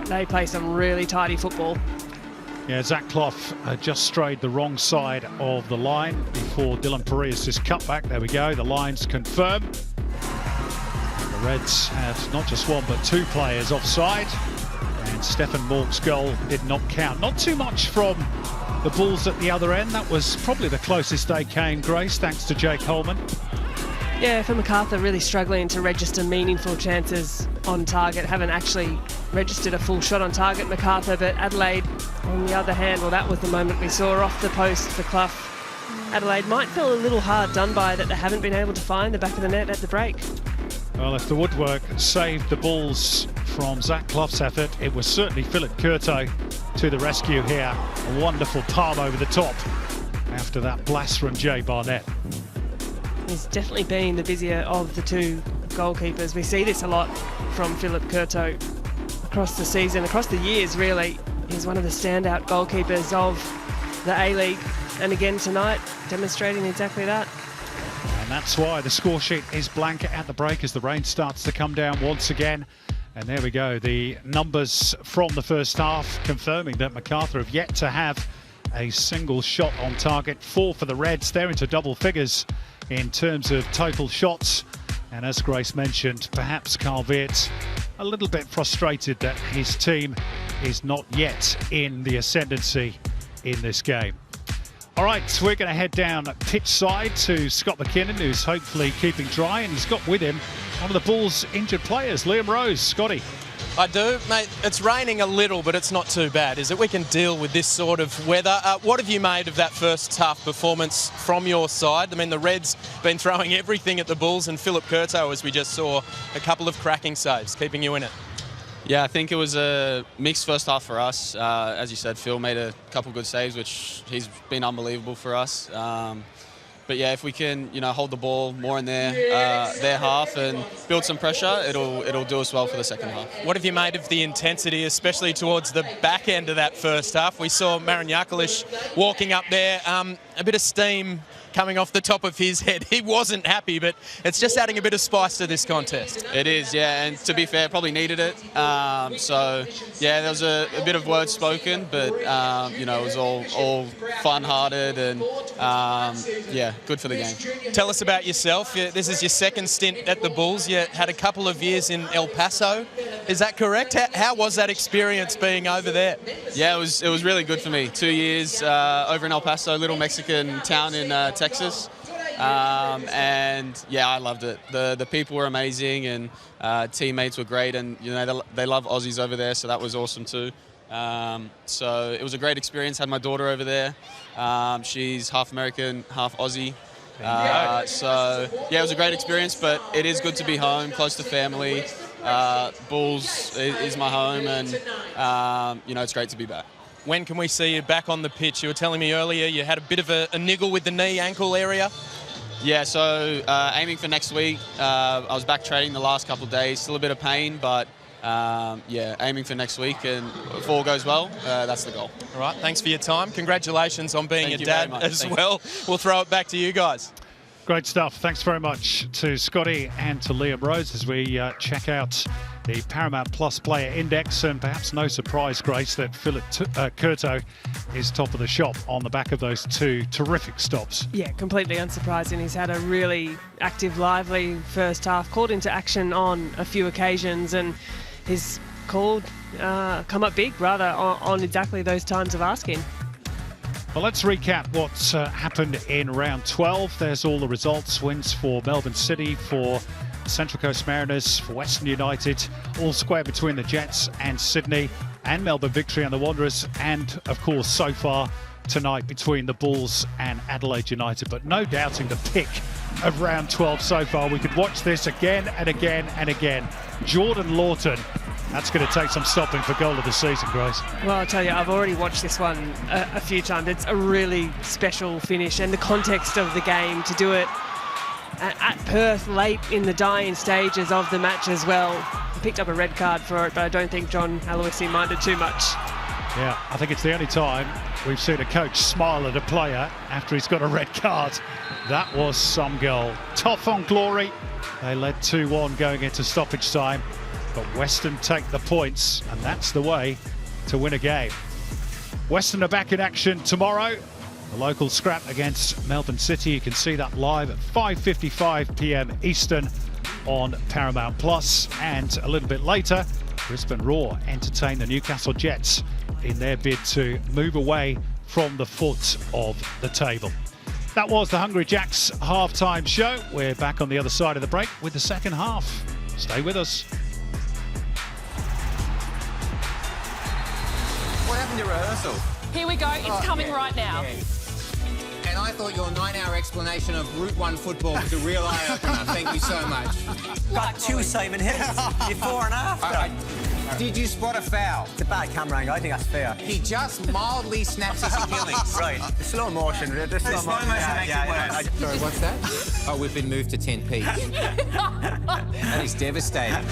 they play some really tidy football. Yeah, Zach Clough just strayed the wrong side of the line before Dylan Pereira's just cut back. There we go, the line's confirmed. The Reds had not just one but two players offside, and Stephen Mork's goal did not count. Not too much from the Bulls at the other end. That was probably the closest they came, Grace, thanks to Jake Holman. Yeah, for Macarthur, really struggling to register meaningful chances on target. Haven't actually registered a full shot on target, Macarthur, but Adelaide, on the other hand, well, that was the moment we saw off the post for Clough. Adelaide might feel a little hard done by that they haven't been able to find the back of the net at the break. Well, if the woodwork saved the Bulls from Zach Clough's effort, it was certainly Philip Curto to the rescue here. A wonderful palm over the top after that blast from Jay Barnett. He's definitely been the busier of the two goalkeepers. We see this a lot from Philip Curto across the season, across the years really. He's one of the standout goalkeepers of the A-League, and again tonight demonstrating exactly that. And that's why the score sheet is blank at the break as the rain starts to come down once again. And there we go, the numbers from the first half confirming that Macarthur have yet to have a single shot on target. 4 for the Reds. They're into double figures in terms of total shots. And as Grace mentioned, perhaps Carl Weert a little bit frustrated that his team is not yet in the ascendancy in this game. All right, we're going to head down pitch side to Scott McKinnon, who's hopefully keeping dry, and he's got with him one of the Bulls' injured players, Liam Rose. Scotty. I do, mate. It's raining a little, but it's not too bad, is it? We can deal with this sort of weather. What have you made of that first half performance from your side? I mean, the Reds been throwing everything at the Bulls, and Philip Curto, as we just saw, a couple of cracking saves, keeping you in it. Yeah, I think it was a mixed first half for us. As you said, Phil made a couple good saves, which he's been unbelievable for us. But yeah, if we can, hold the ball more in their half and build some pressure, it'll do us well for the second half. What have you made of the intensity, especially towards the back end of that first half? We saw Marin Jakalic walking up there, a bit of steam coming off the top of his head. He wasn't happy, but it's just adding a bit of spice to this contest. It is, yeah, and to be fair, probably needed it. So, yeah, there was a bit of words spoken, but, it was all fun-hearted and, yeah, good for the game. Tell us about yourself. This is your second stint at the Bulls. You had a couple of years in El Paso. Is that correct? How was that experience being over there? Yeah, it was really good for me. 2 years over in El Paso, little Mexican town in Texas. And yeah, I loved it. The people were amazing, and teammates were great, and they love Aussies over there, so that was awesome too. So it was a great experience. Had my daughter over there. She's half American, half Aussie. So yeah, it was a great experience, but it is good to be home, close to family. Bulls is my home, and it's great to be back. When can we see you back on the pitch? You were telling me earlier you had a bit of a niggle with the knee, ankle area. Yeah, so aiming for next week. I was back training the last couple of days. Still a bit of pain, but yeah, aiming for next week, and if all goes well, that's the goal. All right, thanks for your time. Congratulations on being a dad as Thank well. We'll throw it back to you guys. Great stuff. Thanks very much to Scotty and to Liam Rose as we check out the Paramount Plus Player Index, and perhaps no surprise, Grace, that Philip Curto is top of the shop on the back of those two terrific stops. Yeah, completely unsurprising. He's had a really active, lively first half, called into action on a few occasions, and he's come up big, rather, on exactly those times of asking. Well, let's recap what's happened in round 12. There's all the results. Wins for Melbourne City, for Central Coast Mariners, for Western United, all square between the Jets and Sydney, and Melbourne victory on the Wanderers, and of course so far tonight between the Bulls and Adelaide United. But no doubting the pick of round 12 so far. We could watch this again and again and again. Jordan Lawton That's going to take some stopping for goal of the season, Grace. Well, I'll tell you, I've already watched this one a few times. It's a really special finish, and the context of the game to do it at Perth late in the dying stages of the match as well. He picked up a red card for it, but I don't think John Aloisi minded too much. Yeah, I think it's the only time we've seen a coach smile at a player after he's got a red card. That was some goal. Tough on Glory. They led 2-1 going into stoppage time, but Western take the points, and that's the way to win a game. Western are back in action tomorrow. The local scrap against Melbourne City. You can see that live at 5:55 p.m. Eastern on Paramount Plus. And a little bit later, Brisbane Roar entertain the Newcastle Jets in their bid to move away from the foot of the table. That was the Hungry Jacks half-time show. We're back on the other side of the break with the second half. Stay with us. What happened to rehearsal? Here we go, it's coming right now. Yeah. And I thought your 9-hour explanation of Route 1 football was a real eye-opener. Thank you so much. Got two Simon Hills before and after. Did you spot a foul? It's a bad camera angle. I think that's fair. He just mildly snaps his Achilles. Right. The slow motion. The slow motion makes it worse. Sorry, what's that? Oh, we've been moved to 10p. That is devastating.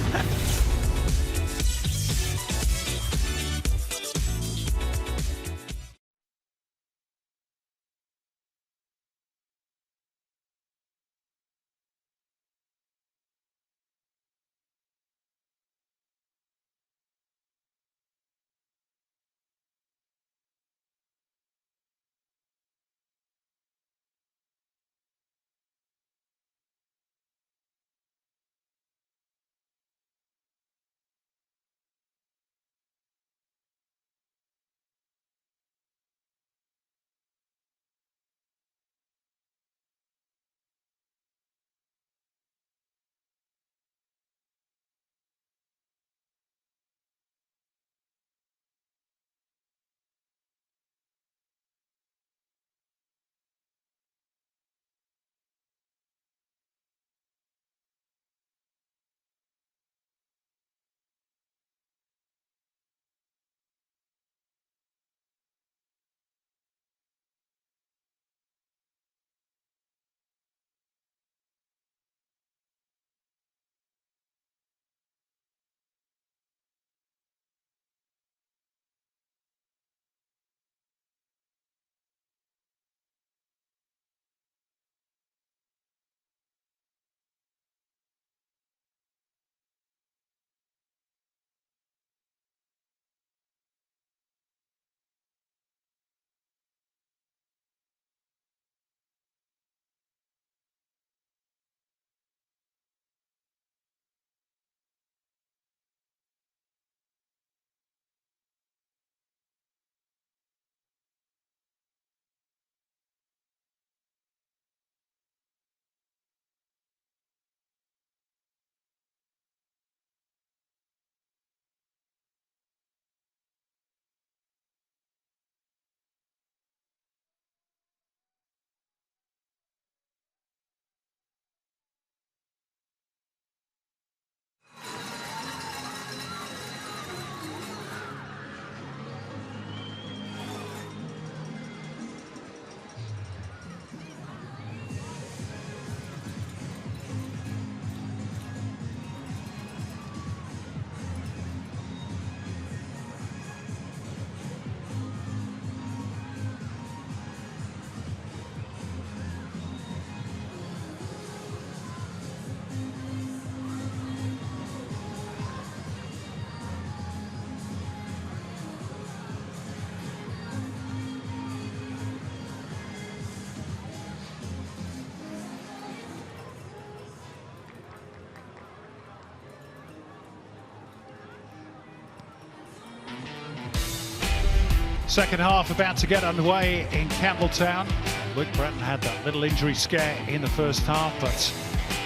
Second half about to get underway in Campbelltown. Luke Bratton had that little injury scare in the first half, but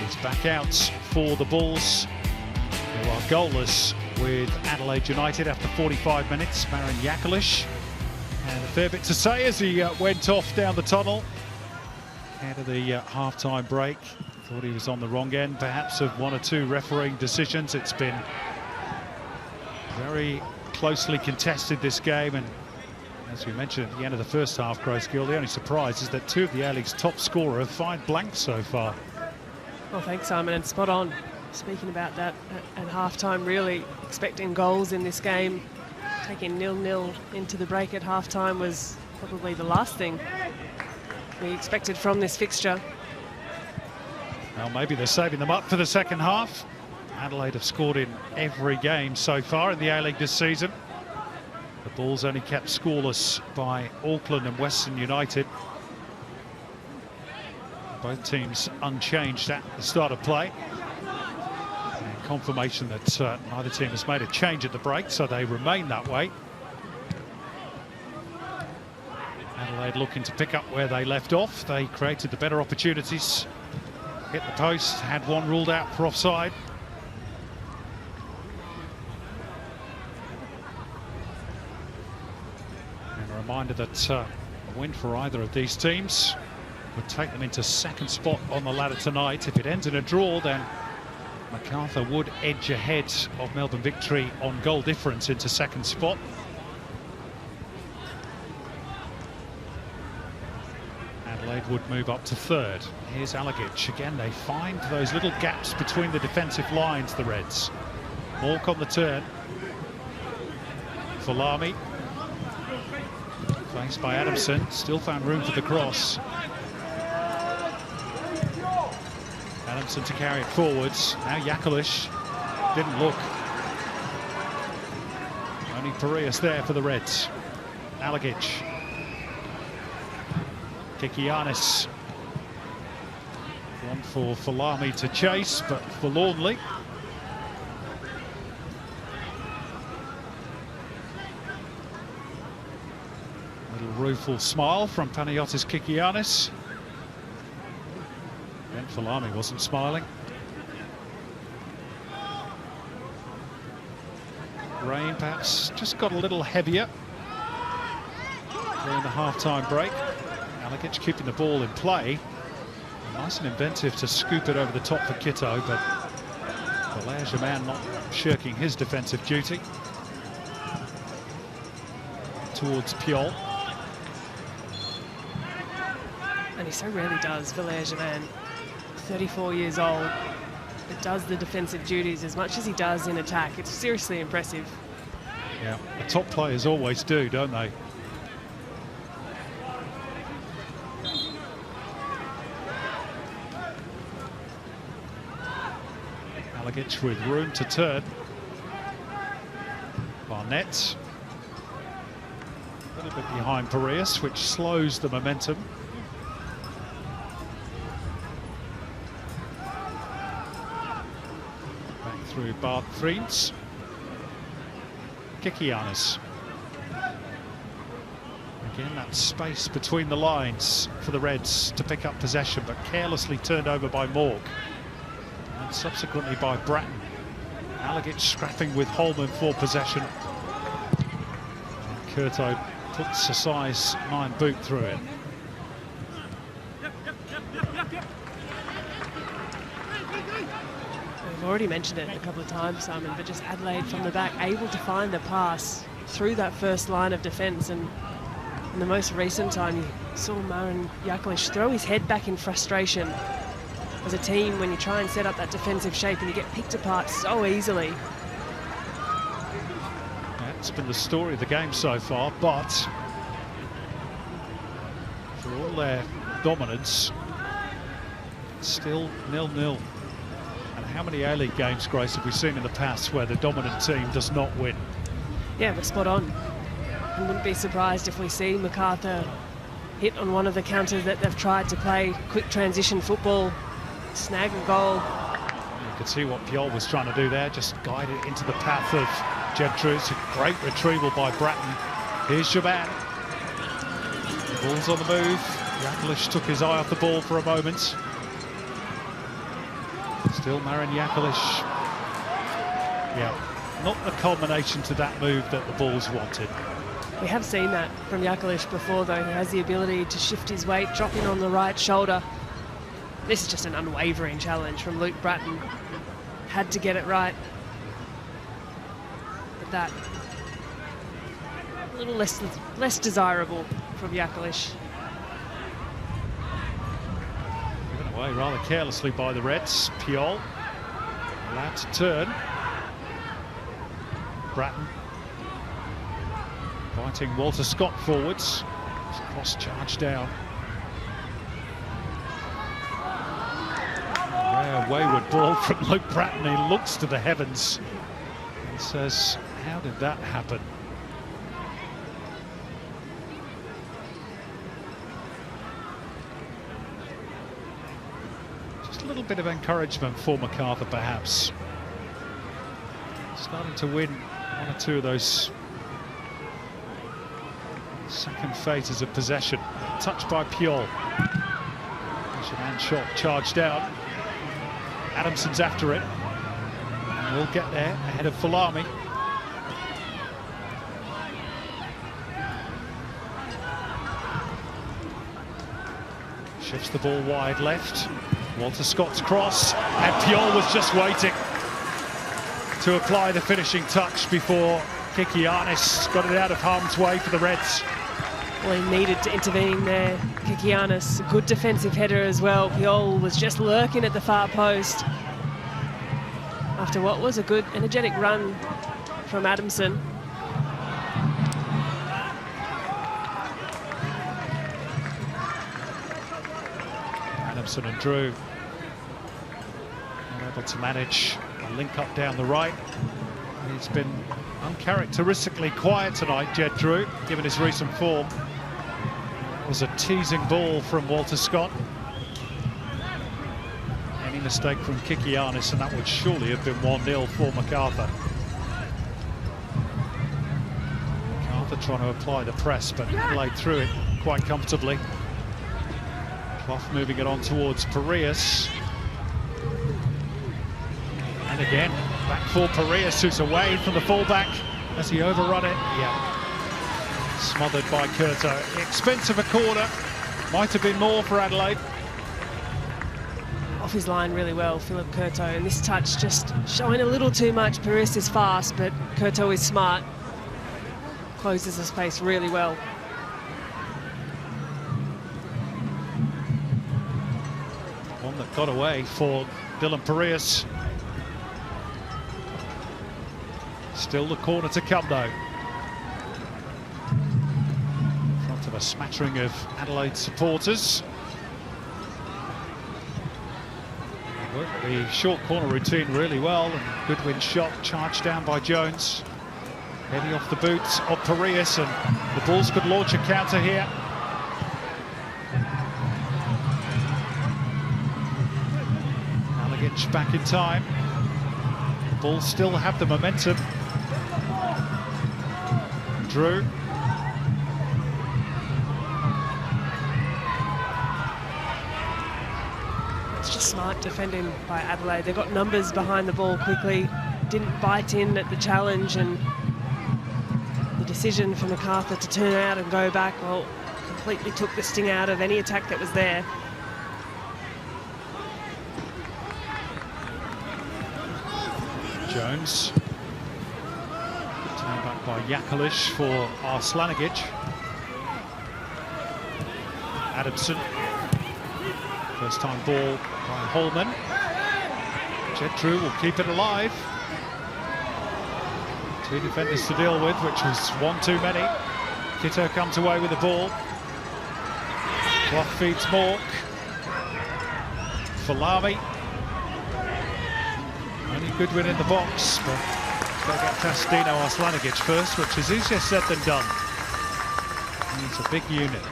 he's back out for the Bulls, who are goalless with Adelaide United after 45 minutes. Marin Jakalic had a fair bit to say as he went off down the tunnel ahead of the half-time break. Thought he was on the wrong end, perhaps, of one or two refereeing decisions. It's been Very closely contested, this game, and as we mentioned at the end of the first half, Grace Gill, the only surprise is that two of the A-League's top scorer have 5 blanks so far. Well, thanks, Simon, and spot on. Speaking about that at half-time, really expecting goals in this game. Taking 0-0 into the break at half-time was probably the last thing we expected from this fixture. Well, maybe they're saving them up for the second half. Adelaide have scored in every game so far in the A-League this season. The Bulls only kept scoreless by Auckland and Western United. Both teams unchanged at the start of play. And confirmation that neither team has made a change at the break, so they remain that way. Adelaide looking to pick up where they left off. They created the better opportunities. Hit the post, had one ruled out for offside. And a reminder that a win for either of these teams would take them into second spot on the ladder tonight. If it ends in a draw, then Macarthur would edge ahead of Melbourne Victory on goal difference into second spot. Adelaide would move up to third. Here's Alagic. Again, they find those little gaps between the defensive lines, the Reds. Hawk on the turn. Falami. Faced by Adamson. Still found room for the cross. Adamson to carry it forwards. Now Jakalic. Didn't look. Only Parias there for the Reds. Alagic. Kikianis. One for Falami to chase, but forlornly. Little rueful smile from Panagiotis Kikianis. Ben Falami wasn't smiling. Rain perhaps just got a little heavier during the half-time break. Alagic keeping the ball in play. Nice and inventive to scoop it over the top for Kitto, but Valère-Germain not shirking his defensive duty. Towards Piol. And he so rarely does, Valère-Germain. 34 years old, but does the defensive duties as much as he does in attack. It's seriously impressive. Yeah, the top players always do, don't they? Alagic with room to turn. Barnett. A little bit behind Parias, which slows the momentum. Back through Bart Friens. Kikianis. Again, that space between the lines for the Reds to pick up possession, but carelessly turned over by Morg. And subsequently by Bratton. Alagic scrapping with Holman for possession. And Curto puts a size 9 boot through it. We've already mentioned it a couple of times, Simon, but just Adelaide from the back able to find the pass through that first line of defence. And in the most recent time, you saw Marin Jakalic throw his head back in frustration. As a team, when you try and set up that defensive shape and you get picked apart so easily. That's been the story of the game so far, but for all their dominance, it's still 0-0. And how many A-League games, Grace, have we seen in the past where the dominant team does not win? Yeah, we're spot on. I wouldn't be surprised if we see Macarthur hit on one of the counters that they've tried to play quick transition football. Snag a goal. You could see what Piol was trying to do there, just guide it into the path of Gentrews. A great retrieval by Bratton. Here's Jaban. The ball's on the move. Jakalic took his eye off the ball for a moment. Still Marin Jakalic. Yeah, not the culmination to that move that the Bulls wanted. We have seen that from Jakalic before, though. He has the ability to shift his weight, dropping on the right shoulder. This is just an unwavering challenge from Luke Bratton. Had to get it right. that a little less desirable from Yakalish. Given away rather carelessly by the Reds. Piol allowed to turn. Bratton fighting Walter Scott forwards. Cross charge down. A wayward ball from Luke Bratton. He looks to the heavens and says, how did that happen? Just a little bit of encouragement for Macarthur, perhaps. Starting to win one or two of those second phases of possession. Touched by Piol. And shot charged out. Adamson's after it. And we'll get there ahead of Falami. Shifts the ball wide left. Walter Scott's cross, and Piol was just waiting to apply the finishing touch before Kikianis got it out of harm's way for the Reds. Well, he needed to intervene there. Kikianis, a good defensive header as well. Piol was just lurking at the far post after what was a good, energetic run from Adamson. Adamson and Drew not able to manage a link up down the right. He's been uncharacteristically quiet tonight, Jed Drew, given his recent form. It was a teasing ball from Walter Scott. Any mistake from Kikianis, and that would surely have been 1-0 for Macarthur. Macarthur trying to apply the press, but Adelaide through it quite comfortably. Clough moving it on towards Parias. And again, back for Parias, who's away from the fullback. Has he overrun it? Yeah. Smothered by Curto. Expensive a corner. Might have been more for Adelaide. Off his line really well, Philip Curto. And this touch just showing a little too much. Parias is fast, but Curto is smart. Closes the space really well. One that got away for Dylan Parias. Still the corner to come, though. In front of a smattering of Adelaide supporters. They worked the short corner routine really well, and Goodwin's shot charged down by Jones. Heading off the boots of Parias, and the Bulls could launch a counter here. Alagic back in time. The Bulls still have the momentum. Drew. It's just smart defending by Adelaide. They got numbers behind the ball quickly, didn't bite in at the challenge, and the decision for Macarthur to turn out and go back, well, completely took the sting out of any attack that was there. Jones. Turned back by Yakalish for Arslanagic. Adamson. First time ball by Holman. Jed Drew will keep it alive. Two defenders to deal with, which was one too many. Kitto comes away with the ball. Clough feeds Mork. Falami. Only Goodwin in the box, but they'll get past Dino Arslanagic first, which is easier said than done. He's a big unit.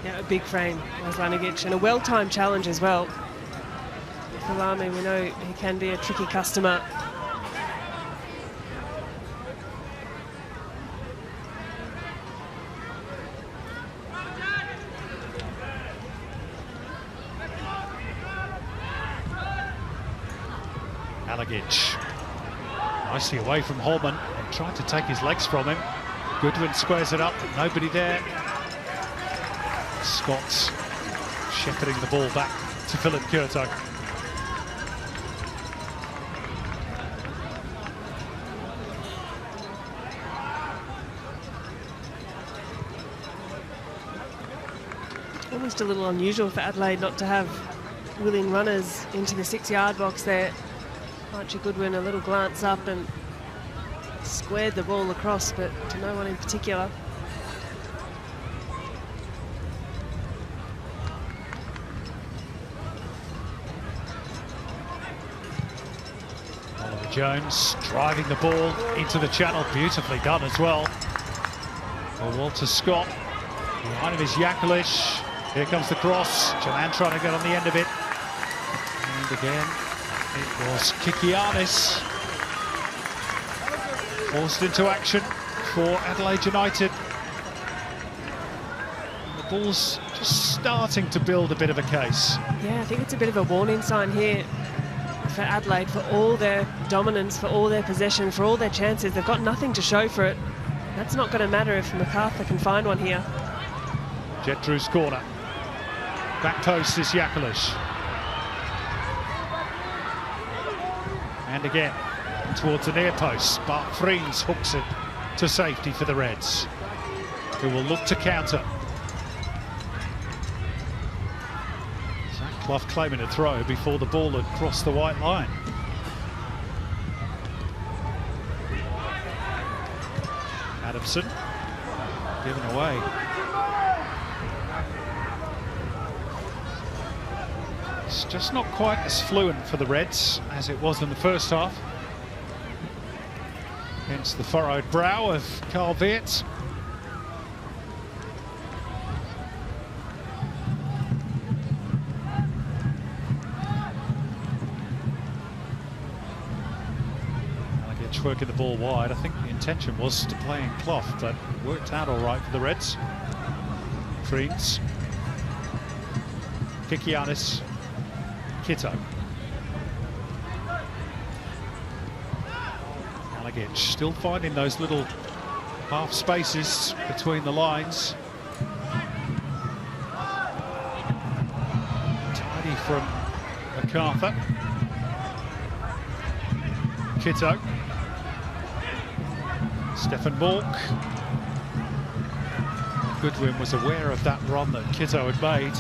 Yeah, a big frame, Arslanagic, and a well-timed challenge as well. Falami, we know he can be a tricky customer. Alagic. Nicely away from Holman, and tried to take his legs from him. Goodwin squares it up, but nobody there. Scott's shepherding the ball back to Philip Curto. Just a little unusual for Adelaide not to have willing runners into the 6-yard box there. Archie Goodwin a little glance up and squared the ball across, but to no one in particular. Oliver Jones driving the ball into the channel, beautifully done as well. For Walter Scott. Behind him is Yakalish. Here comes the cross. Jalan trying to get on the end of it. And again, it was Kikianis. Forced into action for Adelaide United. And the ball's just starting to build a bit of a case. Yeah, I think it's a bit of a warning sign here for Adelaide, for all their dominance, for all their possession, for all their chances. They've got nothing to show for it. That's not going to matter if Macarthur can find one here. Jet Drew's corner. Back post is Yakalish. And again, towards the near post. Bart Vriends hooks it to safety for the Reds, who will look to counter. Zach Clough claiming a throw before the ball had crossed the white line. Adamson given away. It's just not quite as fluent for the Reds as it was in the first half. Against the furrowed brow of Carl Weerts. Allegedge working the ball wide. I think the intention was to play in Clough, but it worked out all right for the Reds. Vriends. Kikianis. Kitto. Allegedge still finding those little half spaces between the lines. Tidy from Macarthur. Kitto. Stefan Mork. Goodwin was aware of that run that Kitto had made.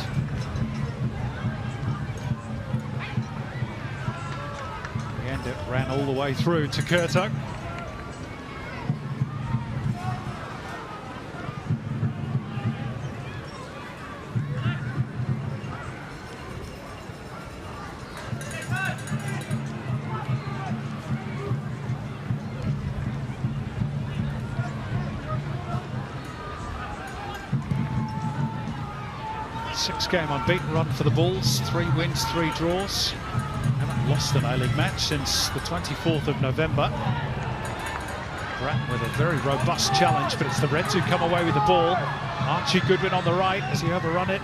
It ran all the way through to Curto. Six-game unbeaten run for the Bulls. 3 wins, 3 draws. Lost an A-League match since the 24th of November. Bratton with a very robust challenge, but it's the Reds who come away with the ball. Archie Goodwin on the right as he overrun it.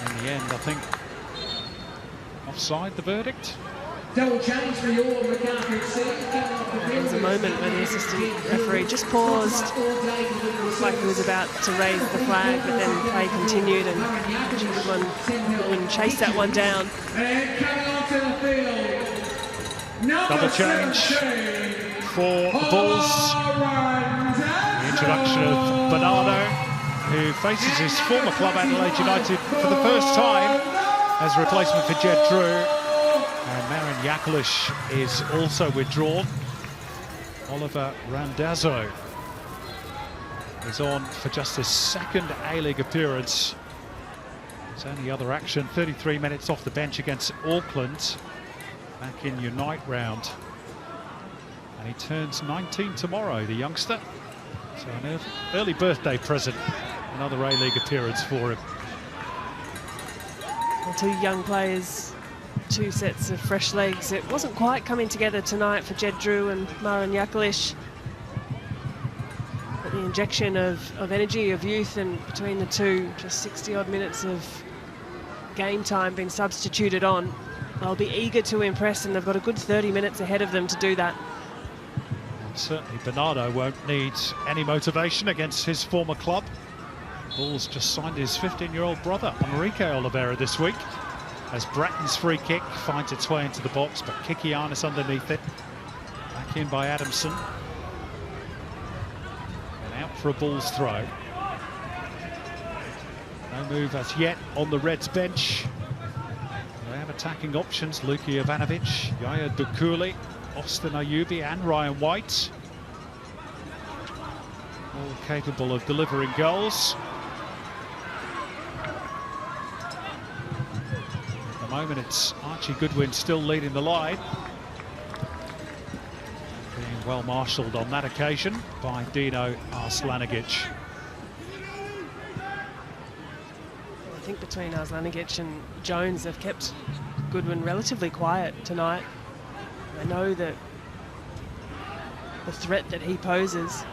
In the end, I think offside the verdict. Double change for your Macarthur seat. There was a moment where the assistant referee just paused. Looked like he was about to raise the flag, but then play continued and Goodwin chased that one down. And coming onto the field, double change for the Bulls. The introduction of Bernardo, who faces his former club Adelaide United for the first time as a replacement for Jed Drew. And Marin Yakalish is also withdrawn. Oliver Randazzo is on for just his second A-League appearance. His only other action, 33 minutes off the bench against Auckland back in Unite round. And he turns 19 tomorrow, the youngster. So an early birthday present, another A-League appearance for him. Well, 2 young players, 2 sets of fresh legs. It wasn't quite coming together tonight for Jed Drew and Marin Yakalish. But the injection of energy, of youth, and between the two, just 60-odd minutes of game time being substituted on. They'll be eager to impress, and they've got a good 30 minutes ahead of them to do that. And certainly Bernardo won't need any motivation against his former club. Bulls just signed his 15-year-old brother, Enrique Oliveira, this week, as Bratton's free kick finds its way into the box, but Kikianis underneath it. Back in by Adamson. out for a ball's throw. No move as yet on the Reds bench. They have attacking options: Luki Ivanovic, Yaya Dukuli, Austin Ayubi and Ryan White. All capable of delivering goals. At the moment it's Archie Goodwin still leading the line. Being well marshalled on that occasion by Dino Arslanigic. I think between Arslanigic and Jones, they've kept Goodwin relatively quiet tonight. They know that the threat that he poses.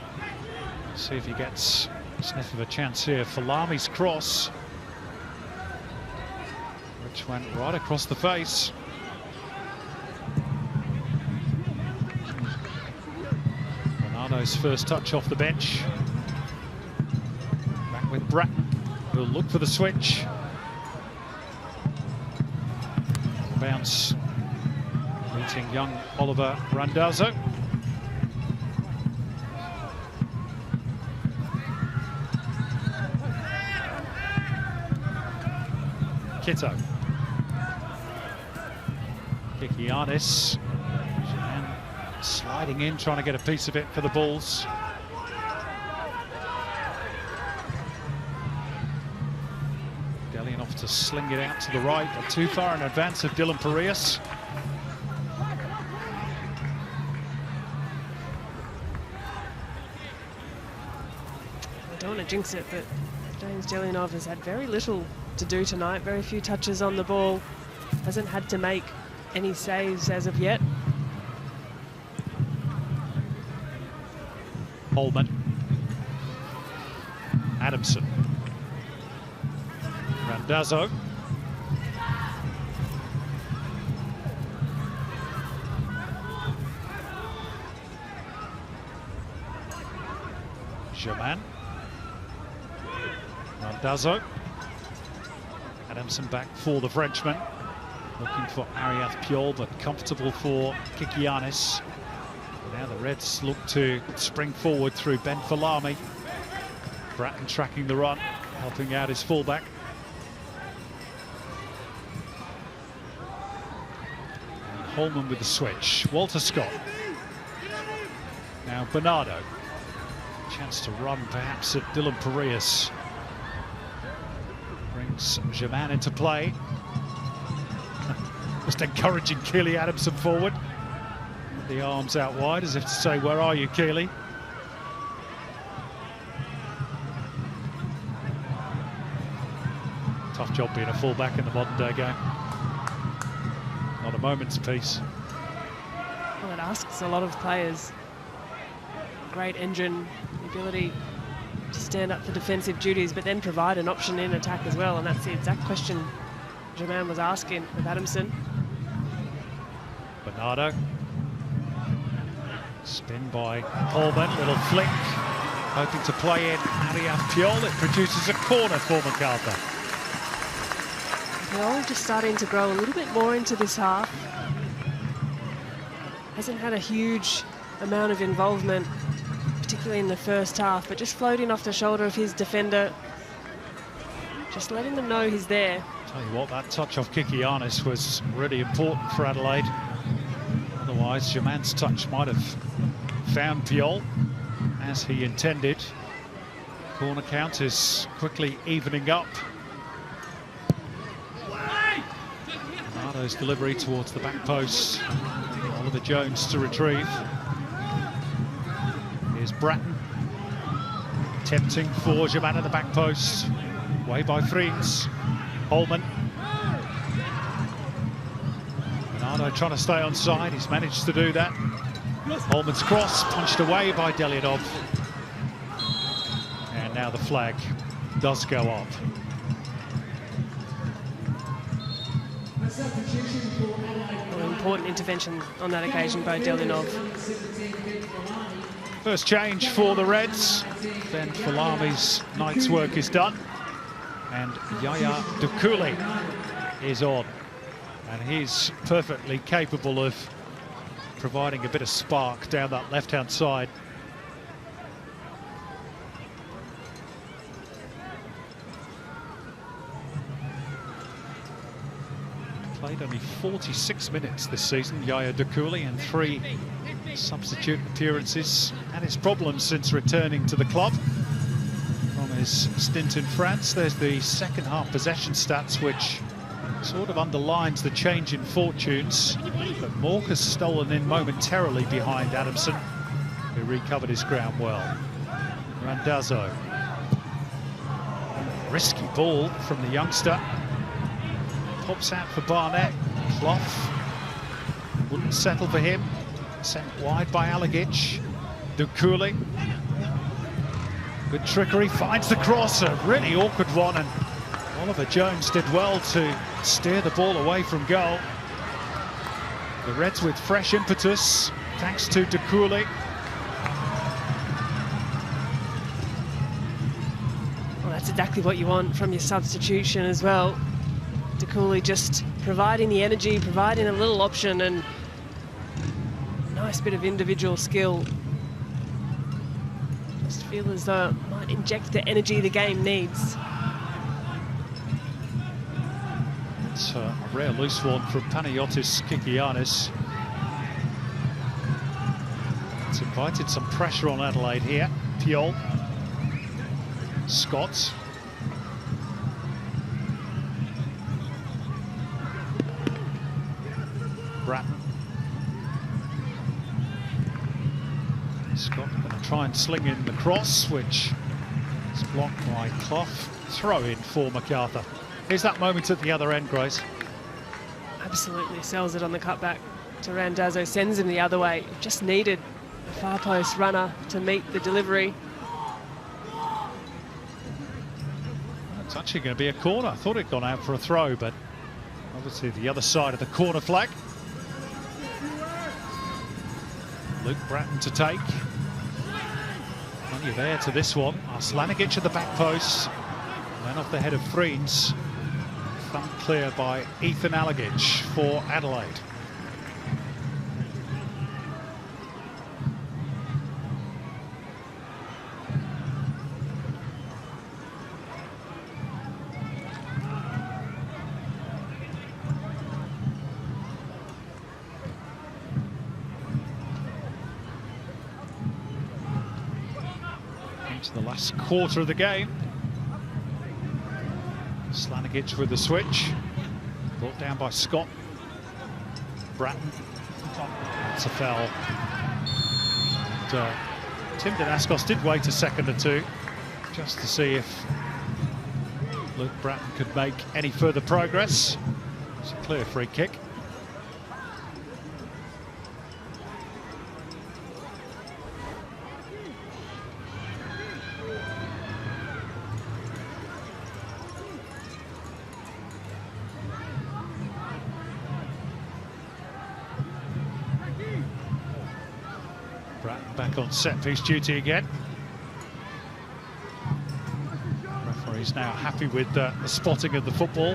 See if he gets a sniff of a chance here. Falami's cross, which went right across the face. Bernardo's first touch off the bench. Back with Bratton, who'll look for the switch. Bounce, meeting young Oliver Randazzo. Kitto. Kikianis. And sliding in, trying to get a piece of it for the Bulls. Delianov to sling it out to the right, but too far in advance of Dylan Parias. I don't want to jinx it, but James Delianov has had very little to do tonight. Very few touches on the ball. Hasn't had to make any saves as of yet. Holman. Adamson. Randazzo. Germain. Randazzo. Adamson back for the Frenchman. Looking for Ariath Pjol, but comfortable for Kikianis. Now the Reds look to spring forward through Ben Falami. Bratton tracking the run, helping out his fullback. And Holman with the switch. Walter Scott. Now Bernardo. Chance to run perhaps at Dylan Parias. Brings Germain into play. Just encouraging Keely Adamson forward. The arms out wide as if to say, where are you, Keely? Tough job being a fullback in the modern day game. Not a moment's peace. Well, it asks a lot of players. Great engine, the ability to stand up for defensive duties, but then provide an option in attack as well. And that's the exact question Germain was asking with Adamson. Bernardo. Spin by Holman, little flick. Hoping to play in Ariath Pjol. It produces a corner for Macarthur. Pjol just starting to grow a little bit more into this half. Hasn't had a huge amount of involvement, particularly in the first half, but just floating off the shoulder of his defender. Just letting them know he's there. Tell you what, that touch off Kikianis was really important for Adelaide. Otherwise, Germain's touch might have found Pjol as he intended. Corner count is quickly evening up. Bernardo's delivery towards the back post. Oliver Jones to retrieve. Here's Bratton. Tempting for Germain at the back post. Away by Friens. Holman. Bernardo trying to stay on side. He's managed to do that. Holman's cross punched away by Delianov. And now the flag does go up. An important intervention on that occasion by Delianov. First change for the Reds. Ben Falami's night's work is done. And Yaya Dukuli is on. And he's perfectly capable of providing a bit of spark down that left-hand side. Played only 46 minutes this season, Yaya Dukouli, and 3 substitute appearances. Had his problems since returning to the club from his stint in France. There's the second half possession stats, which sort of underlines the change in fortunes. But Mork has stolen in momentarily behind Adamson, who recovered his ground well. Randazzo. Risky ball from the youngster. Pops out for Barnett. Clough wouldn't settle for him. Sent wide by Alagic. Dukouli. Good trickery, finds the cross, a really awkward one, and Oliver Jones did well to steer the ball away from goal. The Reds with fresh impetus, thanks to Dukouli. Well, that's exactly what you want from your substitution as well. Dukouli just providing the energy, providing a little option, and nice bit of individual skill. Just feel as though it might inject the energy the game needs. It's a rare loose one from Panayotis Kikianis. It's invited some pressure on Adelaide here. Piol. Scott. Bratton. Scott going to try and sling in the cross, which is blocked by Clough. Throw in for Macarthur. Here's that moment at the other end, Grace. Absolutely sells it on the cutback to Randazzo, sends him the other way. Just needed a far post runner to meet the delivery. It's actually going to be a corner. I thought it'd gone out for a throw, but obviously the other side of the corner flag. Luke Bratton to take. Plenty of air to this one. Arslanigic at the back post. Then off the head of Freens. Thumb clear by Ethan Alagic for Adelaide. Into the last quarter of the game. Slanigic with the switch. Brought down by Scott. Bratton. That's a foul. And, Tim Danaskos did wait a second or two just to see if Luke Bratton could make any further progress. It's a clear free kick. Back on set-piece duty again. Referee's now happy with the spotting of the football.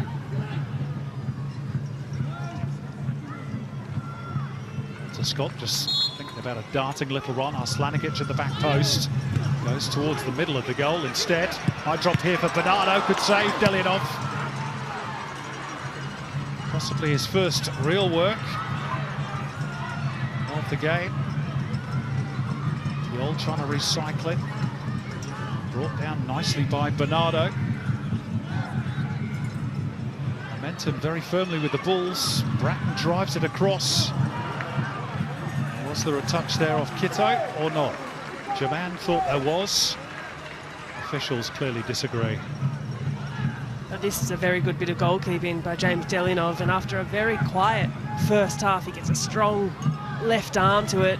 So Scott just thinking about a darting little run. Arslanigic at the back post. Goes towards the middle of the goal instead. High drop here for Bernardo. Could save Delianov. Possibly his first real work of the game. Piol trying to recycle it. Brought down nicely by Bernardo. Momentum very firmly with the Bulls. Bratton drives it across. Was there a touch there off Kitto or not? Jaman thought there was. Officials clearly disagree. But this is a very good bit of goalkeeping by James Delianov, and after a very quiet first half, he gets a strong left arm to it.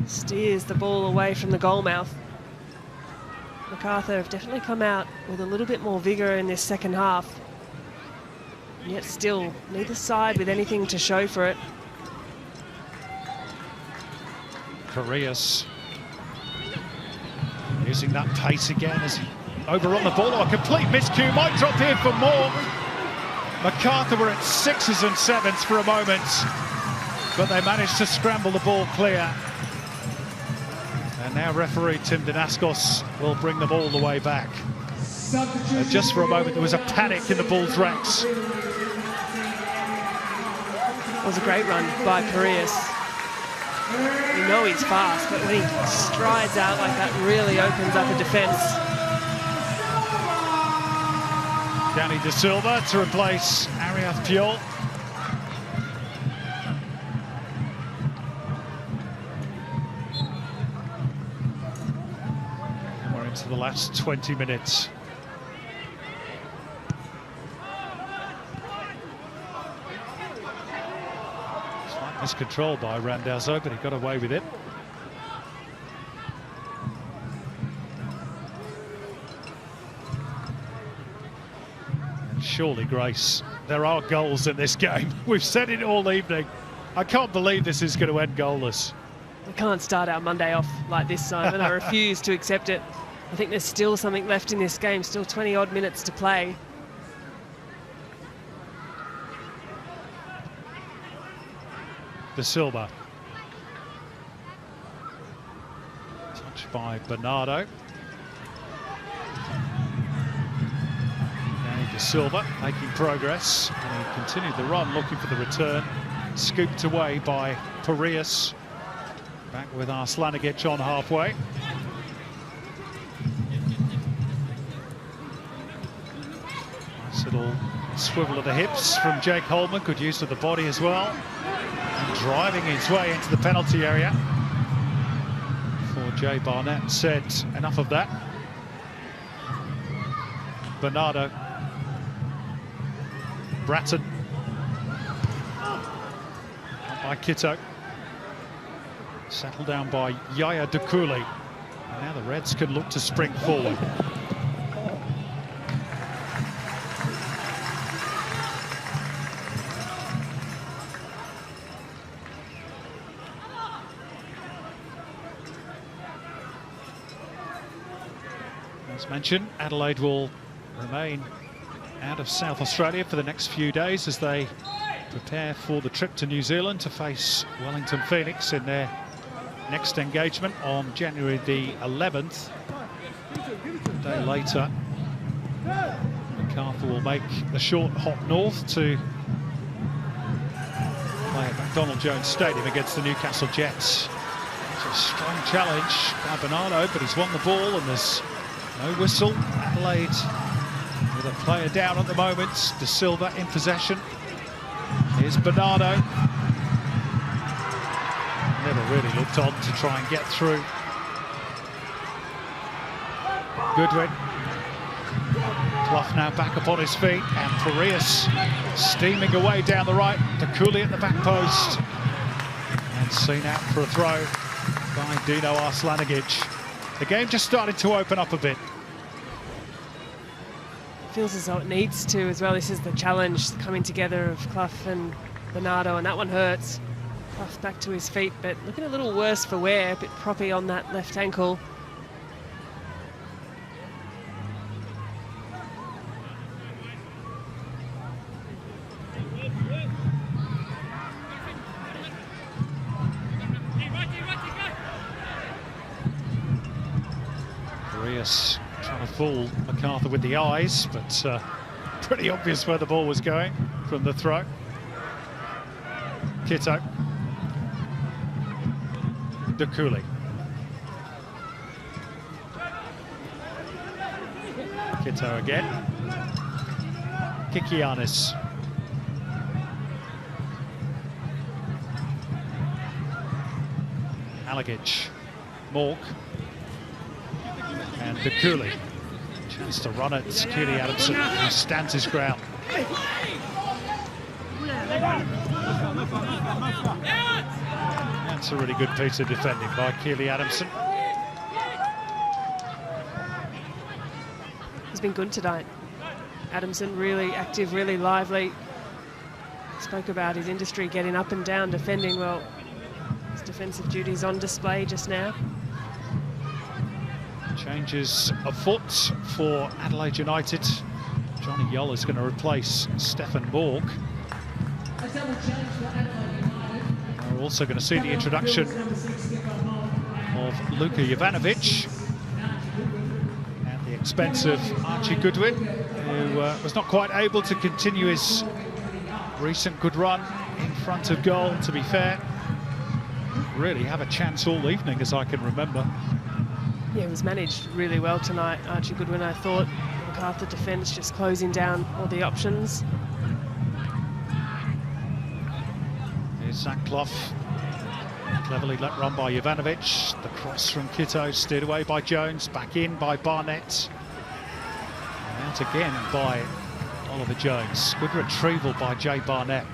Steers the ball away from the goal mouth. Macarthur have definitely come out with a little bit more vigour in this second half. Yet still, neither side with anything to show for it. Correas using that pace again as he overrun the ball. Oh, a complete miscue. Might drop here for more. Macarthur were at 6s and 7s for a moment, but they managed to scramble the ball clear. And now referee Tim Danaskos will bring them all the way back. Just for a moment there was a panic in the Bulls' ranks. It was a great run by Parius. You know he's fast, but when he strides out like that, really opens up a defence. Danny De Silva to replace Ariath Pjol. And we're into the last 20 minutes. Miscontrol by Randazzo, but he got away with it. And surely, Grace, there are goals in this game. We've said it all evening. I can't believe this is going to end goalless. We can't start our Monday off like this, Simon. I refuse to accept it. I think there's still something left in this game, still 20-odd minutes to play. De Silva. Touched by Bernardo. Danny De Silva making progress. And he continued the run, looking for the return. Scooped away by Parius. Back with Arslanigic on halfway. Nice little swivel of the hips from Jake Holman. Good use of the body as well. Driving his way into the penalty area. Before Jay Barnett said enough of that. Bernardo. Bratton. By Kitto. Settled down by Yaya Dukuli. And now the Reds can look to spring forward. As mentioned, Adelaide will remain out of South Australia for the next few days as they prepare for the trip to New Zealand to face Wellington Phoenix in their next engagement on January the 11th. A day later, Macarthur will make the short hop north to play at McDonald Jones Stadium against the Newcastle Jets. It's a strong challenge by Bernardo, but he's won the ball and there's no whistle. Adelaide with a player down at the moment. De Silva in possession. Here's Bernardo. Never really looked on to try and get through. Goodwin. Clough now back up on his feet, and Parius steaming away down the right. Dukuli at the back post. And seen out for a throw by Dino Arslanigic. The game just started to open up a bit. Feels as though it needs to as well. This is the challenge, the coming together of Clough and Bernardo, and that one hurts. Clough back to his feet, but looking a little worse for wear, a bit proppy on that left ankle. Parius trying to fool Macarthur with the eyes, but pretty obvious where the ball was going from the throw. Kitto. Dukuli. Kitto again. Kikianis. Alagic. Mork. And Dukuli. Chance to run it. Keely Adamson, who stands his ground. That's a really good piece of defending by Keely Adamson. He's been good tonight. Adamson really active, really lively. Spoke about his industry getting up and down, defending well. His defensive duties on display just now. Changes afoot for Adelaide United. Johnny Yoll is going to replace Stefan Borg. We're also going to see the introduction of Luka Jovanovic at the expense of Archie Goodwin, who was not quite able to continue his recent good run in front of goal, to be fair. Really have a chance all evening, as I can remember. Yeah, it was managed really well tonight, Archie Goodwin, I thought. Macarthur defence just closing down all the options. Here's Zach Clough. Cleverly let run by Jovanovic. The cross from Kitto, steered away by Jones. Back in by Barnett. And out again by Oliver Jones. Good retrieval by Jay Barnett.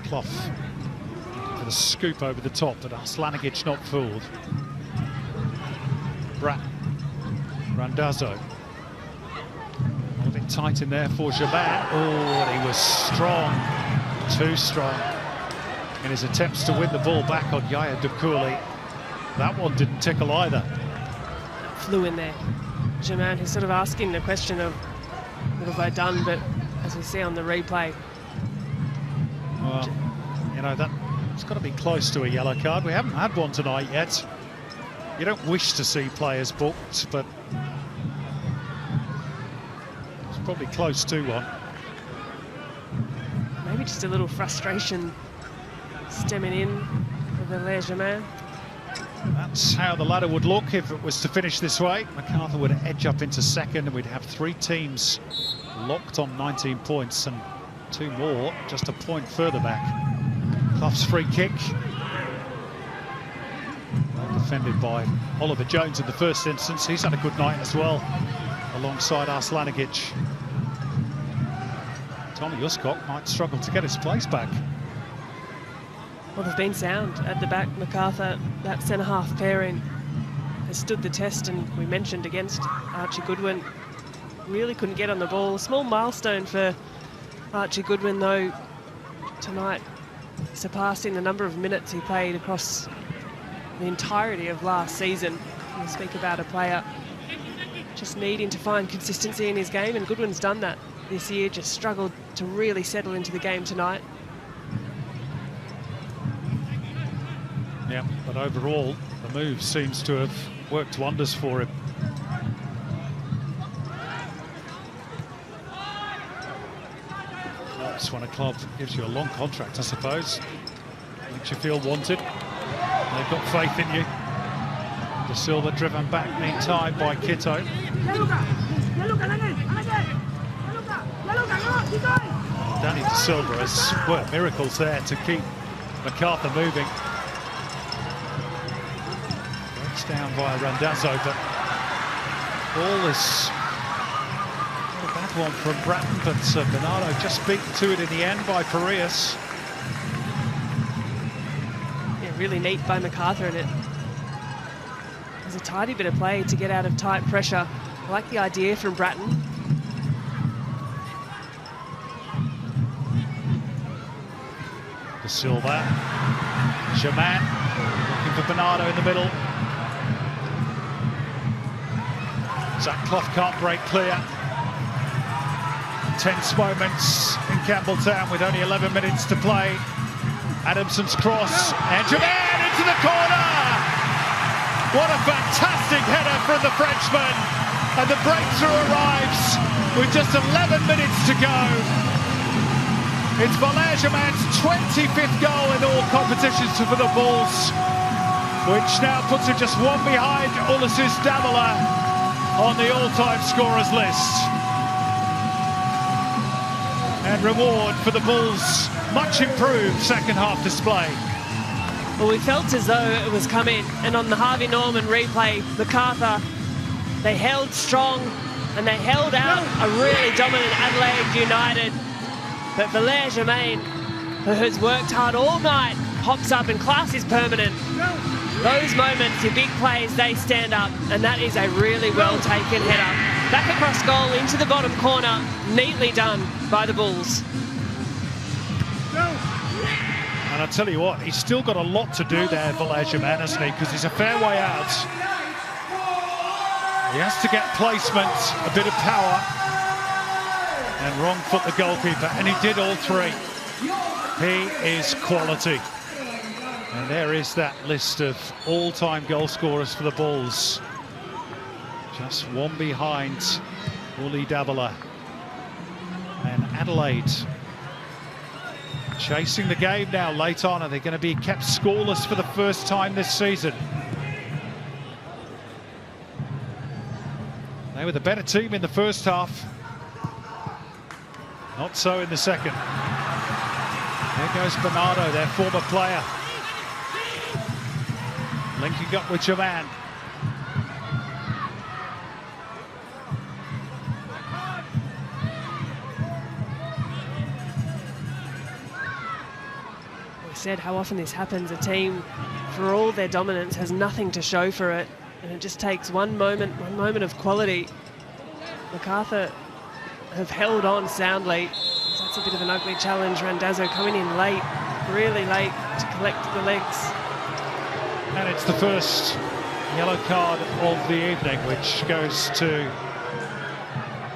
Clough for the scoop over the top, but Arslanigic not fooled. Randazzo. A bit tight in there for Jaban. Oh, and he was strong, too strong in his attempts to win the ball back on Yaya Dukuli. That one didn't tickle either. Flew in there. Jaman, who's sort of asking the question of what have I done, but as we see on the replay, well, you know, it's got to be close to a yellow card. We haven't had one tonight yet. You don't wish to see players booked, but it's probably close to one. Maybe just a little frustration stemming in for the Legerman. That's how the ladder would look if it was to finish this way. Macarthur would edge up into second, and we'd have 3 teams locked on 19 points and 2 more just a point further back. Clough's free kick. Well defended by Oliver Jones in the first instance. He's had a good night as well, alongside Arslanigic. Tommy Uscock might struggle to get his place back. Well, they've been sound at the back. Macarthur, that centre-half pairing, has stood the test, and we mentioned against Archie Goodwin, really couldn't get on the ball. A small milestone for Archie Goodwin, though, tonight, surpassing the number of minutes he played across the entirety of last season. We'll speak about a player just needing to find consistency in his game, and Goodwin's done that this year, just struggled to really settle into the game tonight. Yeah, but overall, the move seems to have worked wonders for him. That's when a club gives you a long contract, I suppose. Makes you feel wanted. They've got faith in you. De Silva driven back meantime by Kitto. Danny De Silva has worked miracles there to keep Macarthur moving. Breaks down via Randazzo, but ball is a bad one from Bratton, but Bernardo just beaten to it in the end by Parias. Yeah, really neat by Macarthur, and it was a tidy bit of play to get out of tight pressure. I like the idea from Bratton. De Silva, Jaman looking for Bernardo in the middle. Zach Clough can't break clear. Tense moments in Campbelltown with only 11 minutes to play. Adamson's cross, and Jaman into the corner! What a fantastic header from the Frenchman! And the breakthrough arrives with just 11 minutes to go. It's Valère-Germain's 25th goal in all competitions for the Bulls, which now puts him just one behind Ulysses Davala on the all-time scorers list. And reward for the Bulls' much improved second half display. Well, we felt as though it was coming, and on the Harvey Norman replay, Macarthur, they held strong and they held out a really dominant Adelaide United. But Valère-Germain, who has worked hard all night, hops up, and class is permanent. Those moments, your big plays, they stand up, and that is a really well-taken header. Back across goal into the bottom corner, neatly done by the Bulls. And I tell you what, he's still got a lot to do there, Valère-Germain, hasn't he? Because he's a fair way out. He has to get placement, a bit of power, and wrong foot the goalkeeper, and he did all 3. He is quality. And there is that list of all-time goal scorers for the Bulls. Just one behind Uli Davila. And Adelaide chasing the game now late on. Are they going to be kept scoreless for the first time this season? They were the better team in the first half. Not so in the second. There goes Bernardo, their former player. Linking up with Javan. We said how often this happens. A team, for all their dominance, has nothing to show for it. And it just takes one moment of quality. Macarthur have held on soundly. So that's a bit of an ugly challenge. Randazzo coming in late, really late to collect the legs. And it's the first yellow card of the evening, which goes to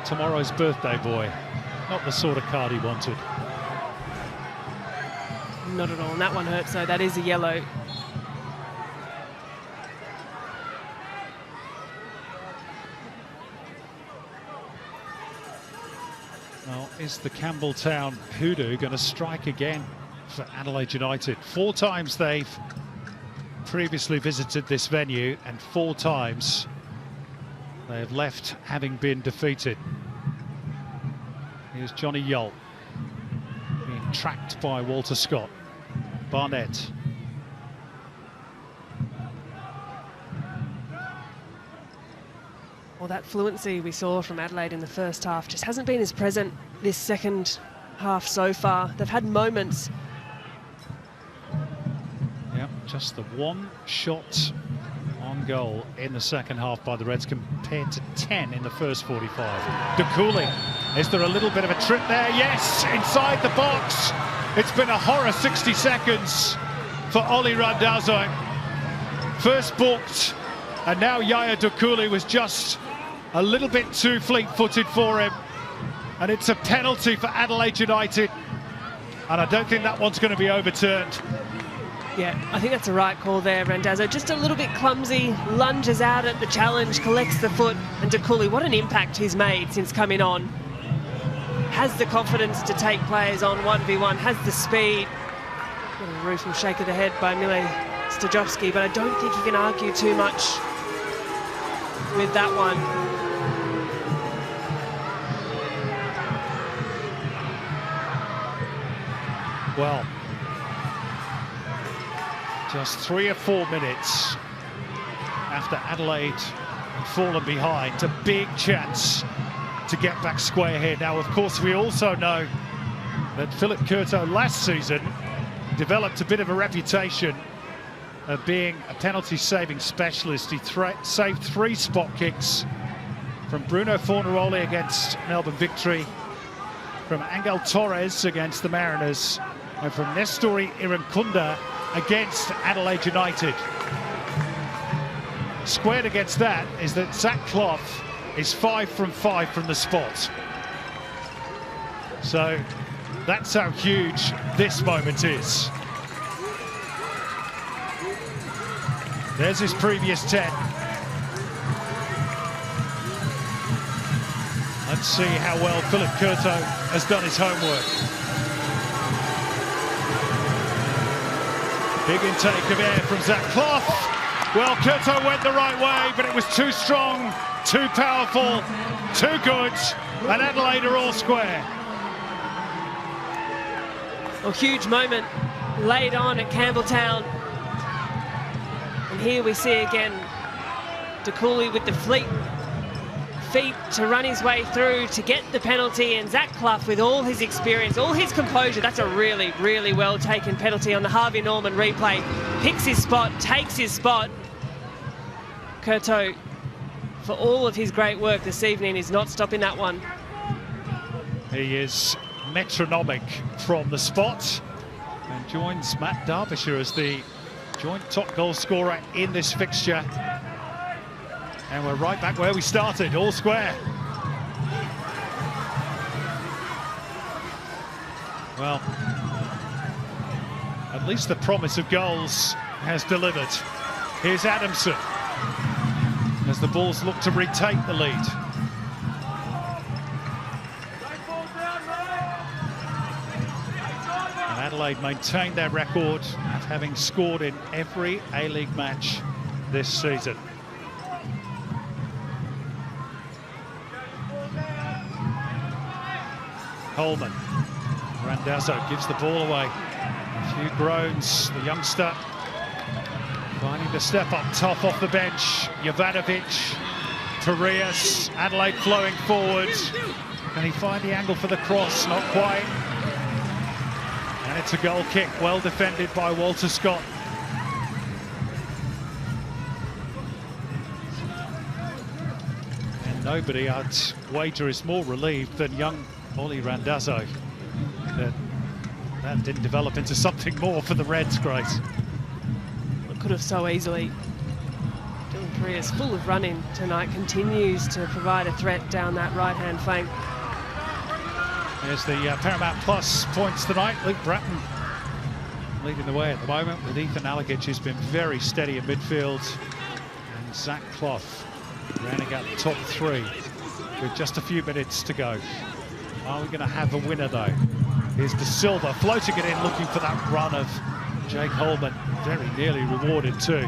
tomorrow's birthday boy. Not the sort of card he wanted. Not at all, and that one hurts, so that is a yellow. Well, is the Campbelltown Hoodoo going to strike again for Adelaide United? 4 times they've previously visited this venue, and 4 times they have left having been defeated. Here's Johnny Yull being tracked by Walter Scott. Barnett. Well, that fluency we saw from Adelaide in the first half just hasn't been as present this second half so far. They've had moments. Yep, just the 1 shot on goal in the second half by the Reds compared to 10 in the first 45. DeCooley, is there a little bit of a trip there? Yes, inside the box. It's been a horror 60 seconds for Oli Randazzo. First booked, and now Yaya DeCooley was just a little bit too fleet-footed for him. And it's a penalty for Adelaide United. And I don't think that one's going to be overturned. Yeah, I think that's a right call there, Randazzo. Just a little bit clumsy, lunges out at the challenge, collects the foot, and DeCooley, what an impact he's made since coming on. Has the confidence to take players on 1v1, has the speed. Got a rueful shake of the head by Mile Stajovski, but I don't think you can argue too much with that one. Well, just 3 or 4 minutes after Adelaide had fallen behind, a big chance to get back square here. Now, of course, we also know that Philip Curto last season developed a bit of a reputation of being a penalty-saving specialist. He saved 3 spot kicks from Bruno Fornaroli against Melbourne Victory, from Angel Torres against the Mariners, and from Nestori Irankunda against Adelaide United. Squared against that is that Zach Clough is 5 from 5 from the spot. So that's how huge this moment is. There's his previous 10. Let's see how well Philip Curto has done his homework. Big intake of air from Zach Clough. Well, Curto went the right way, but it was too strong, too powerful, too good, and Adelaide are all square. A huge moment laid on at Campbelltown. And here we see again DeCooley with the fleet feet to run his way through to get the penalty, and Zach Clough with all his experience, all his composure. That's a really, really well taken penalty on the Harvey Norman replay. Picks his spot, takes his spot. Curto, for all of his great work this evening, is not stopping that one. He is metronomic from the spot and joins Matt Derbyshire as the joint top goal scorer in this fixture. And we're right back where we started, all square. Well, at least the promise of goals has delivered. Here's Adamson as the Bulls look to retake the lead. And Adelaide maintained their record of having scored in every A-League match this season. Holman. Randazzo gives the ball away. A few groans. The youngster finding the step up top off the bench. Jovanovic, Torres, Adelaide flowing forward. Can he find the angle for the cross? Not quite. And it's a goal kick, well defended by Walter Scott. And nobody, I'd wager, is more relieved than young Ollie Randazzo. That didn't develop into something more for the Reds, Grace. It could have so easily. Dylan Torres, full of running tonight, continues to provide a threat down that right-hand flank. There's the Paramount Plus points tonight. Luke Bratton leading the way at the moment, with Ethan Alagic, who's been very steady in midfield, and Zach Clough rounding out the top three with just a few minutes to go. Are we going to have a winner, though? Here's De Silva floating it in, looking for that run of Jake Holman. Very nearly rewarded too.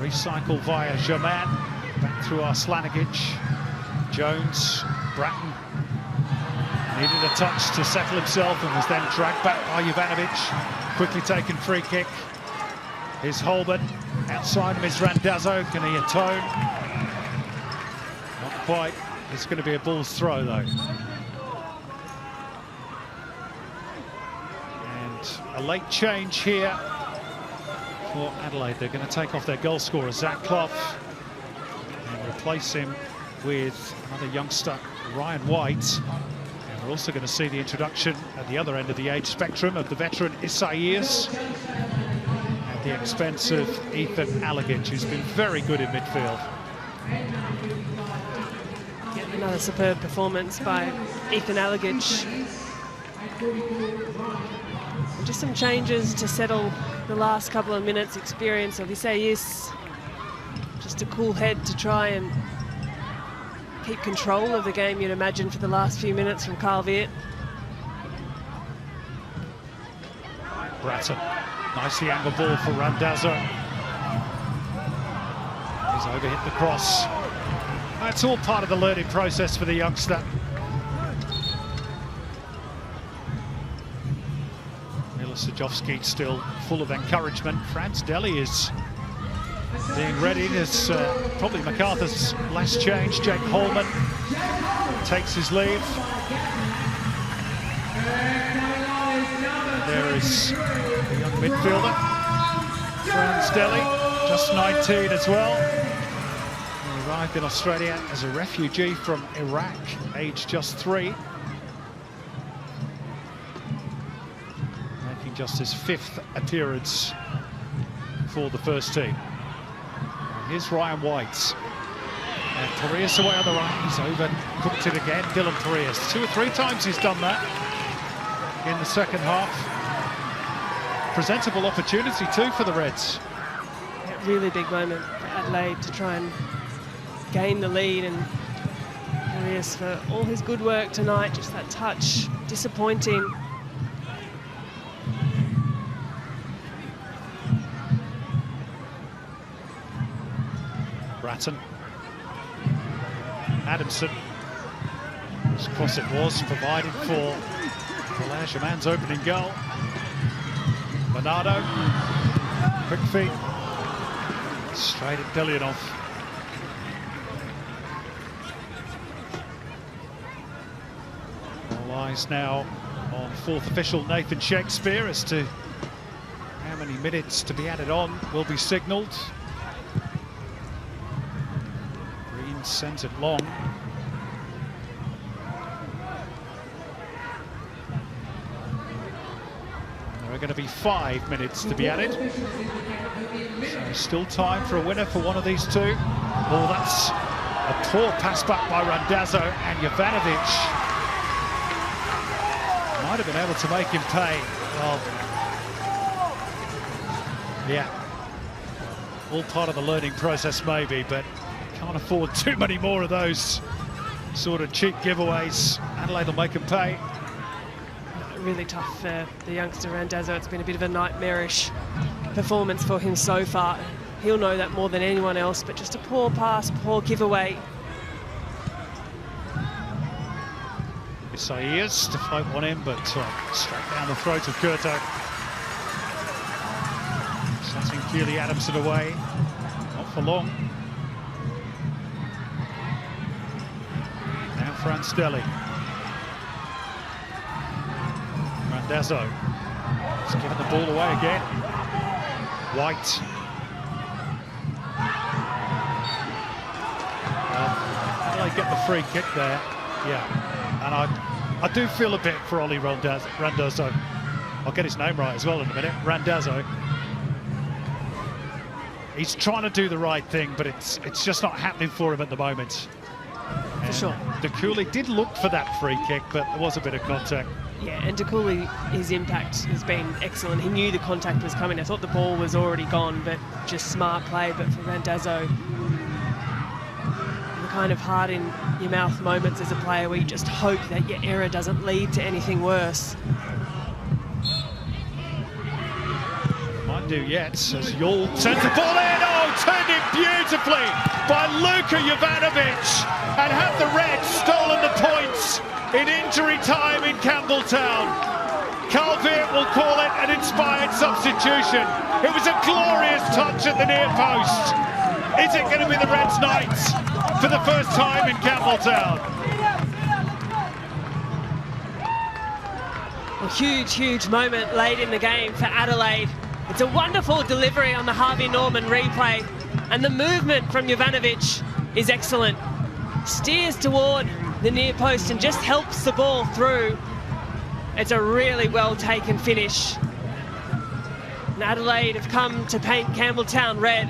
Recycle via Germain. Back through Arslanagic. Jones, Bratton. Needed a touch to settle himself and was then dragged back by Jovanovic. Quickly taken free kick. Here's Holman. Outside him is Randazzo. Can he atone? Not quite. It's going to be a Bulls throw, though. A late change here for Adelaide. They're going to take off their goal scorer, Zach Clough, and replace him with another youngster, Ryan White. And we're also going to see the introduction at the other end of the age spectrum of the veteran Isaias at the expense of Ethan Alagic, who's been very good in midfield. Another superb performance by Ethan Alagic. Just some changes to settle the last couple of minutes' experience of Isaias. Just a cool head to try and keep control of the game, you'd imagine, for the last few minutes from Carl Viet. Bratton, nicely angled ball for Randazzo. He's overhit the cross. That's all part of the learning process for the youngster. Sajovski still full of encouragement. Franz Deli is being ready. There's probably Macarthur's last change. Jake Holman takes his leave. And there is the young midfielder, Franz Deli, just 19 as well. He arrived in Australia as a refugee from Iraq, aged just 3. Just his 5th appearance for the first team. Here's Ryan White. And Torres away on the right. He's overcooked it again. Dylan Torres. 2 or 3 times he's done that in the second half. Presentable opportunity too for the Reds. A really big moment for Adelaide to try and gain the lead, and Torres for all his good work tonight. Just that touch, disappointing. Bratton. Adamson. This cross it was, provided for Alain Germain's opening goal. Bernardo. Quick feet. Straight at Delianov. All eyes now on 4th official Nathan Shakespeare as to how many minutes to be added on will be signalled. Sends it long. There are going to be 5 minutes to be added. So still time for a winner for one of these two. Oh, that's a poor pass back by Randazzo, and Jovanovic might have been able to make him pay. Well, yeah, all part of the learning process maybe, but Can't afford too many more of those sort of cheap giveaways. Adelaide will make them pay. Really tough for the youngster Randazzo. It's been a bit of a nightmarish performance for him so far. He'll know that more than anyone else, but just a poor pass, poor giveaway. Isaias to float one in, but straight down the throat of Curto. Setting Keely Adamson away. Not for long. Now Franz Deli. Randazzo. He's given the ball away again. White. Adelaide get the free kick there. Yeah. And I do feel a bit for Ollie Randazzo. I'll get his name right as well in a minute. Randazzo. He's trying to do the right thing, but it's just not happening for him at the moment. For sure. De Cooley did look for that free kick, but there was a bit of contact. Yeah, and De Cooley, his impact has been excellent. He knew the contact was coming. I thought the ball was already gone, but just smart play. But for Randazzo, the kind of heart in your mouth moments as a player where you just hope that your error doesn't lead to anything worse. Might do yet, as Yul sends the ball in. Oh, turned it beautifully by Luka Jovanovic, and have the Reds stolen the points in injury time in Campbelltown. Carl Veert will call it an inspired substitution. It was a glorious touch at the near post. Is it going to be the Reds' night for the first time in Campbelltown? A huge, huge moment late in the game for Adelaide. It's a wonderful delivery on the Harvey Norman replay, and the movement from Jovanovic is excellent. Steers toward the near post and just helps the ball through. It's a really well taken finish. And Adelaide have come to paint Campbelltown red.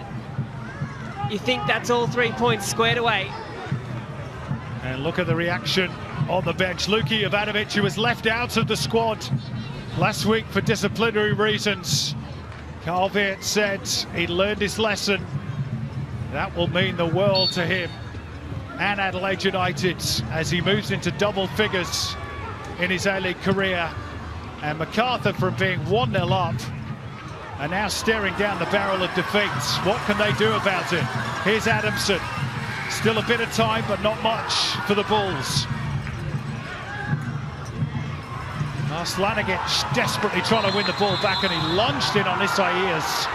You think that's all 3 points squared away. And look at the reaction on the bench. Luka Jovanovic, who was left out of the squad last week for disciplinary reasons. Carl Veert said he'd learned his lesson. That will mean the world to him and Adelaide United as he moves into double figures in his A-League career. And Macarthur, from being 1-0 up, are now staring down the barrel of defeat. What can they do about it? Here's Adamson. Still a bit of time, but not much for the Bulls. Arslanigic desperately trying to win the ball back, and he lunged in on Isaias.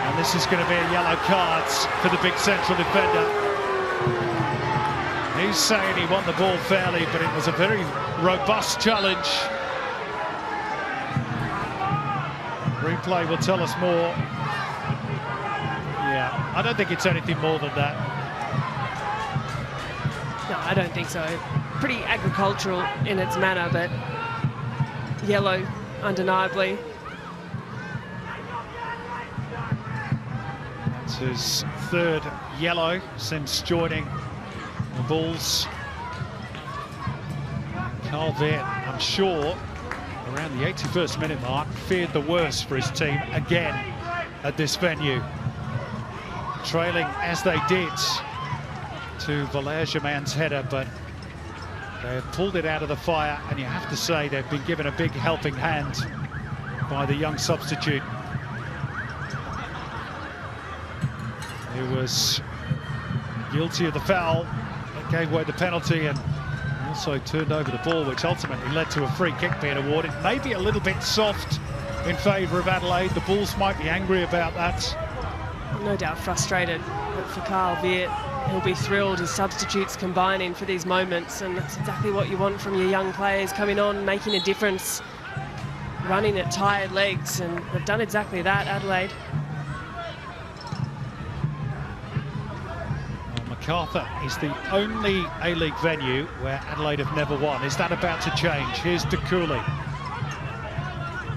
And this is going to be a yellow card for the big central defender. He's saying he won the ball fairly, but it was a very robust challenge. Replay will tell us more. Yeah, I don't think it's anything more than that. No, I don't think so. Pretty agricultural in its manner, but yellow, undeniably. That's his third yellow since joining the Bulls. Carl Veert, I'm sure, around the 81st minute mark, feared the worst for his team again at this venue. Trailing as they did to Valère Germain's header, but they have pulled it out of the fire, and you have to say they've been given a big helping hand by the young substitute. He was guilty of the foul that gave away the penalty, and also turned over the ball, which ultimately led to a free kick being awarded. Maybe a little bit soft in favour of Adelaide. The Bulls might be angry about that. No doubt frustrated, but for Carl Veert, he'll be thrilled. His substitutes combining for these moments, and that's exactly what you want from your young players coming on, making a difference, running at tired legs, and they've done exactly that, Adelaide. Macarthur is the only A-League venue where Adelaide have never won. Is that about to change? Here's De Cooley.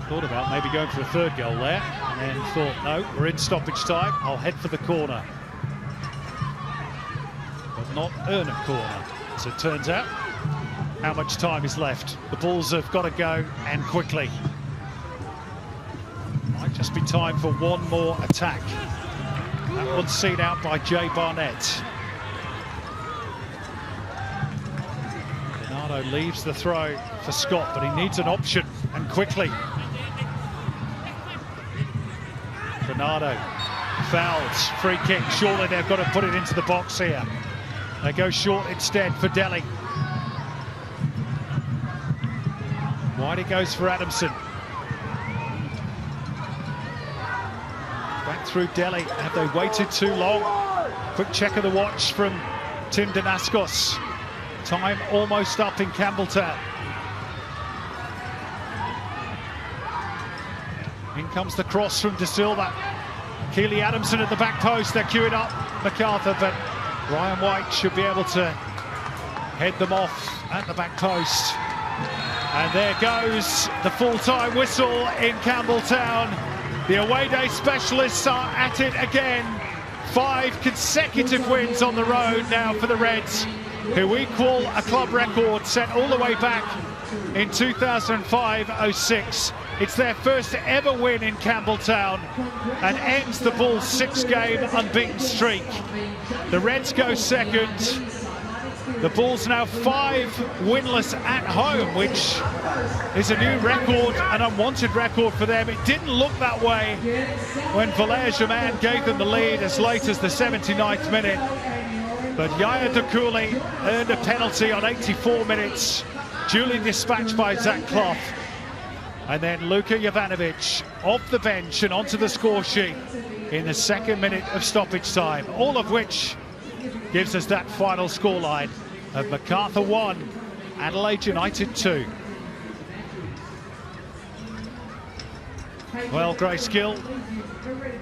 Thought about maybe going for a third goal there, and then thought, no, we're in stoppage time, I'll head for the corner. But not earn a corner, as it turns out. How much time is left? The Bulls have got to go, and quickly. Might just be time for one more attack. That one's seen out by Jay Barnett. Bernardo leaves the throw for Scott, but he needs an option, and quickly. Bernardo fouls, free kick. Surely they've got to put it into the box here. They go short instead for Delhi. Wide he goes for Adamson. Back through Delhi. Have they waited too long? Quick check of the watch from Tim Danaskos. Time almost up in Campbelltown. In comes the cross from De Silva. Keely Adamson at the back post. They're queuing up Macarthur, but Ryan White should be able to head them off at the back post. And there goes the full-time whistle in Campbelltown. The away day specialists are at it again. 5 consecutive wins on the road now for the Reds, who equal a club record set all the way back in 2005-06. It's their first ever win in Campbelltown and ends the Bulls' 6-game unbeaten streak. The Reds go second. The Bulls now 5 winless at home, which is a new record, an unwanted record for them. It didn't look that way when Valère Germain gave them the lead as late as the 79th minute. But Yaya Dukouli earned a penalty on 84 minutes, duly dispatched by Zach Clough. And then Luka Jovanovic off the bench and onto the score sheet in the 2nd minute of stoppage time. All of which gives us that final scoreline of Macarthur 1, Adelaide United 2. Well, Grace Gill,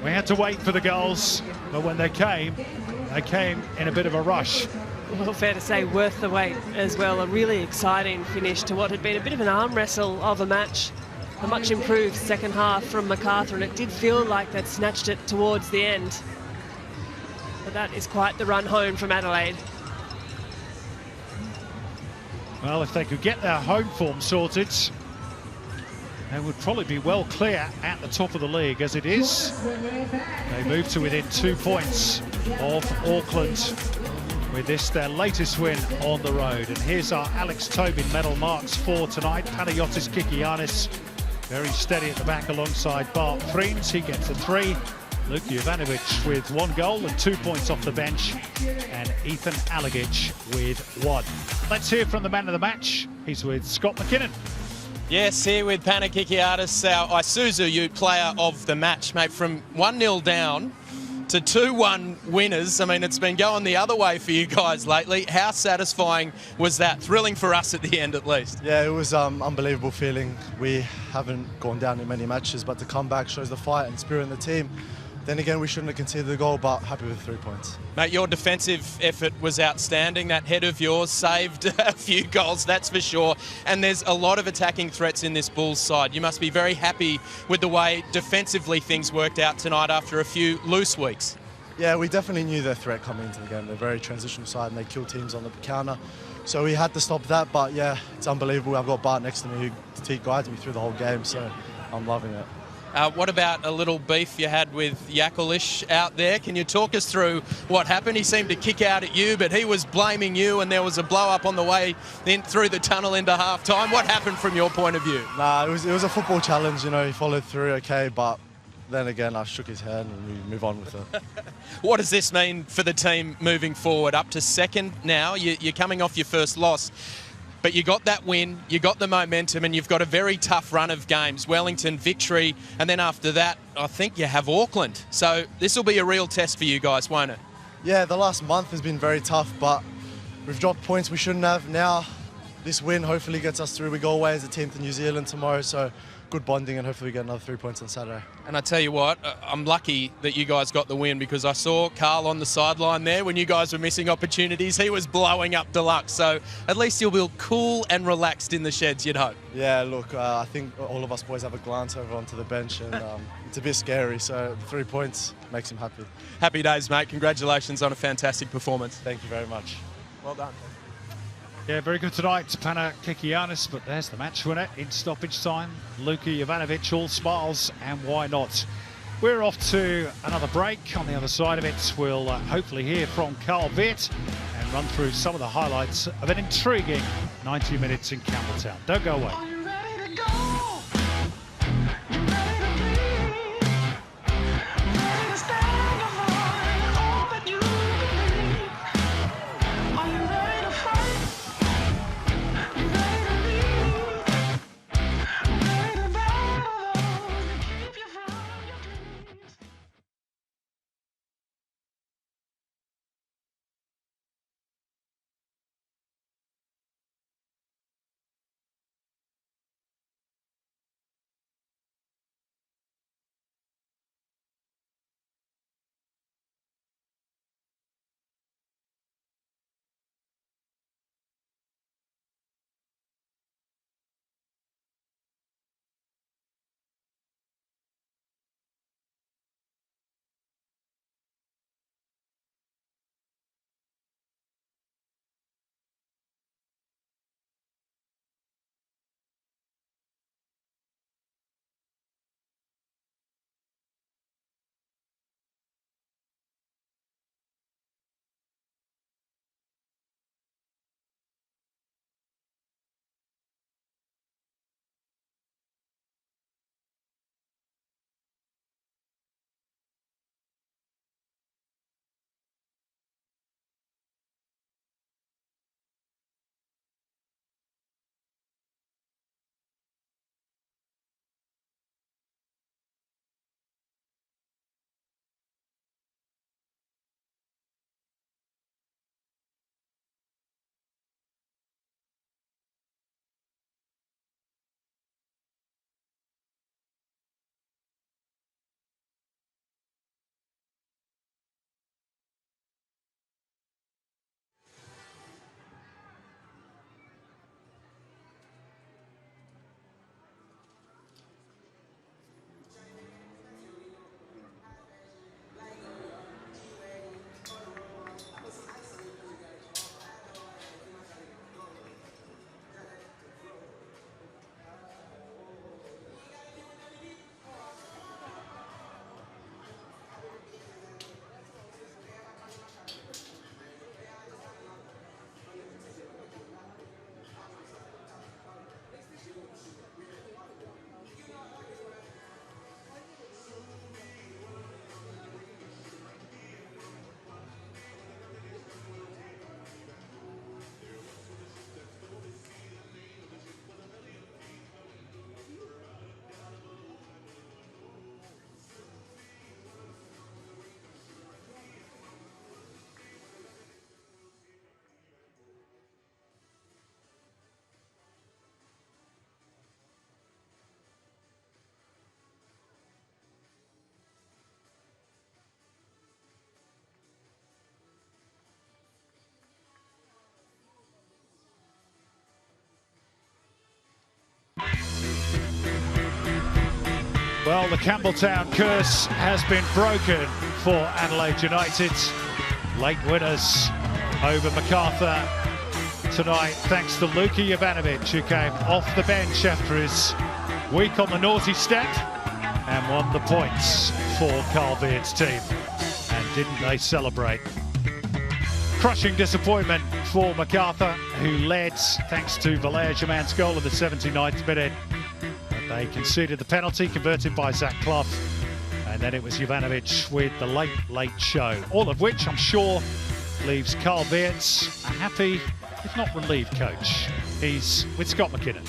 we had to wait for the goals, but when they came in a bit of a rush. Well, fair to say, worth the wait as well. A really exciting finish to what had been a bit of an arm wrestle of a match. A much improved second half from Macarthur, and it did feel like they'd snatched it towards the end. But that is quite the run home from Adelaide. Well, if they could get their home form sorted, they would probably be well clear at the top of the league. As it is, they move to within 2 points of Auckland with this, their latest win on the road. And here's our Alex Tobin medal marks for tonight. Panayotis Kikianis, very steady at the back alongside Bart Friens. He gets a 3. Luka Jovanovic with 1 goal and 2 points off the bench. And Ethan Alagic with 1. Let's hear from the man of the match. He's with Scott McKinnon. Yes, here with Pana Kikiatis, our Isuzu UTE player of the match, mate. From 1-0 down to 2-1 winners. I mean, it's been going the other way for you guys lately. How satisfying was that? Thrilling for us at the end, at least. Yeah, it was unbelievable feeling. We haven't gone down in many matches, but to come back shows the fight and spirit in the team. Then again, we shouldn't have conceded the goal, but happy with 3 points. Mate, your defensive effort was outstanding. That head of yours saved a few goals, that's for sure. And there's a lot of attacking threats in this Bulls side. You must be very happy with the way defensively things worked out tonight after a few loose weeks. Yeah, we definitely knew their threat coming into the game. They're a very transitional side and they kill teams on the counter. So we had to stop that, but yeah, it's unbelievable. I've got Bart next to me who guides me through the whole game, so I'm loving it. What about a little beef you had with Jakolic out there? Can you talk us through what happened? He seemed to kick out at you, but he was blaming you, and there was a blow-up on the way in through the tunnel into half-time. What happened from your point of view? Nah, it was a football challenge, you know, he followed through okay, but then again, I shook his hand and we move on with it. What does this mean for the team moving forward? Up to second now, you're coming off your first loss. But you got that win, you got the momentum, and you've got a very tough run of games. Wellington, victory, and then after that, I think you have Auckland. So this will be a real test for you guys, won't it? Yeah, the last month has been very tough, but we've dropped points we shouldn't have. Now, this win hopefully gets us through. We go away as a team to New Zealand tomorrow, so good bonding, and hopefully we get another 3 points on Saturday. And I tell you what, I'm lucky that you guys got the win, because I saw Carl on the sideline there when you guys were missing opportunities. He was blowing up Deluxe, so at least you'll be cool and relaxed in the sheds, you'd hope. Yeah, look, I think all of us boys have a glance over onto the bench, and it's a bit scary, so 3 points makes him happy. Happy days, mate. Congratulations on a fantastic performance. Thank you very much. Well done. Yeah, very good tonight, Pana Kikianis, but there's the match winner in stoppage time. Luka Jovanovic, all smiles, and why not? We're off to another break. On the other side of it, we'll hopefully hear from Carl Viet and run through some of the highlights of an intriguing 90 minutes in Campbelltown. Don't go away. Well, the Campbelltown curse has been broken for Adelaide United. Late winners over Macarthur tonight, thanks to Luka Jovanovic, who came off the bench after his week on the naughty step and won the points for Carl Viet's team. And didn't they celebrate? Crushing disappointment for Macarthur, who led thanks to Valère Germain's goal in the 79th minute. They conceded the penalty, converted by Zach Clough, and then it was Jovanovic with the late show. All of which, I'm sure, leaves Carl Viet a happy, if not relieved coach. He's with Scott McKinnon.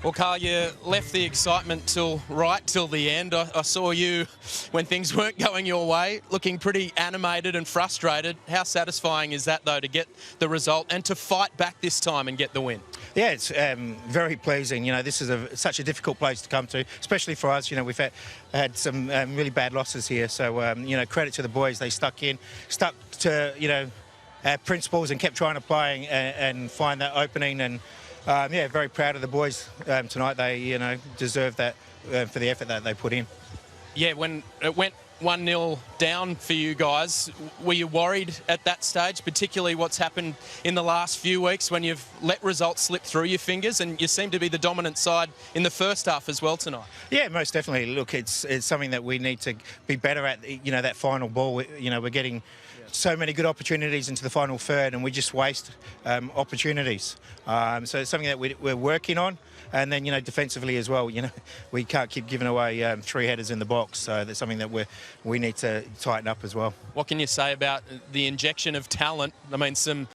Well, Carl, you left the excitement till the end. I saw you when things weren't going your way, looking pretty animated and frustrated. How satisfying is that, though, to get the result and to fight back this time and get the win? Yeah, it's very pleasing. You know, this is such a difficult place to come to, especially for us. You know, we've had some really bad losses here. So, you know, credit to the boys. They stuck to, you know, our principles and kept trying to play and find that opening. And yeah, very proud of the boys tonight. They, you know, deserve that for the effort that they put in. Yeah, when it went 1-0 down for you guys. Were you worried at that stage, particularly what's happened in the last few weeks when you've let results slip through your fingers, and you seem to be the dominant side in the first half as well tonight? Yeah, most definitely. Look, it's something that we need to be better at. You know, that final ball. You know, we're getting so many good opportunities into the final third, and we just waste opportunities. So it's something that we're working on. And then, you know, defensively as well, you know, we can't keep giving away 3 headers in the box. So that's something that we need to tighten up as well. What can you say about the injection of talent? I mean, some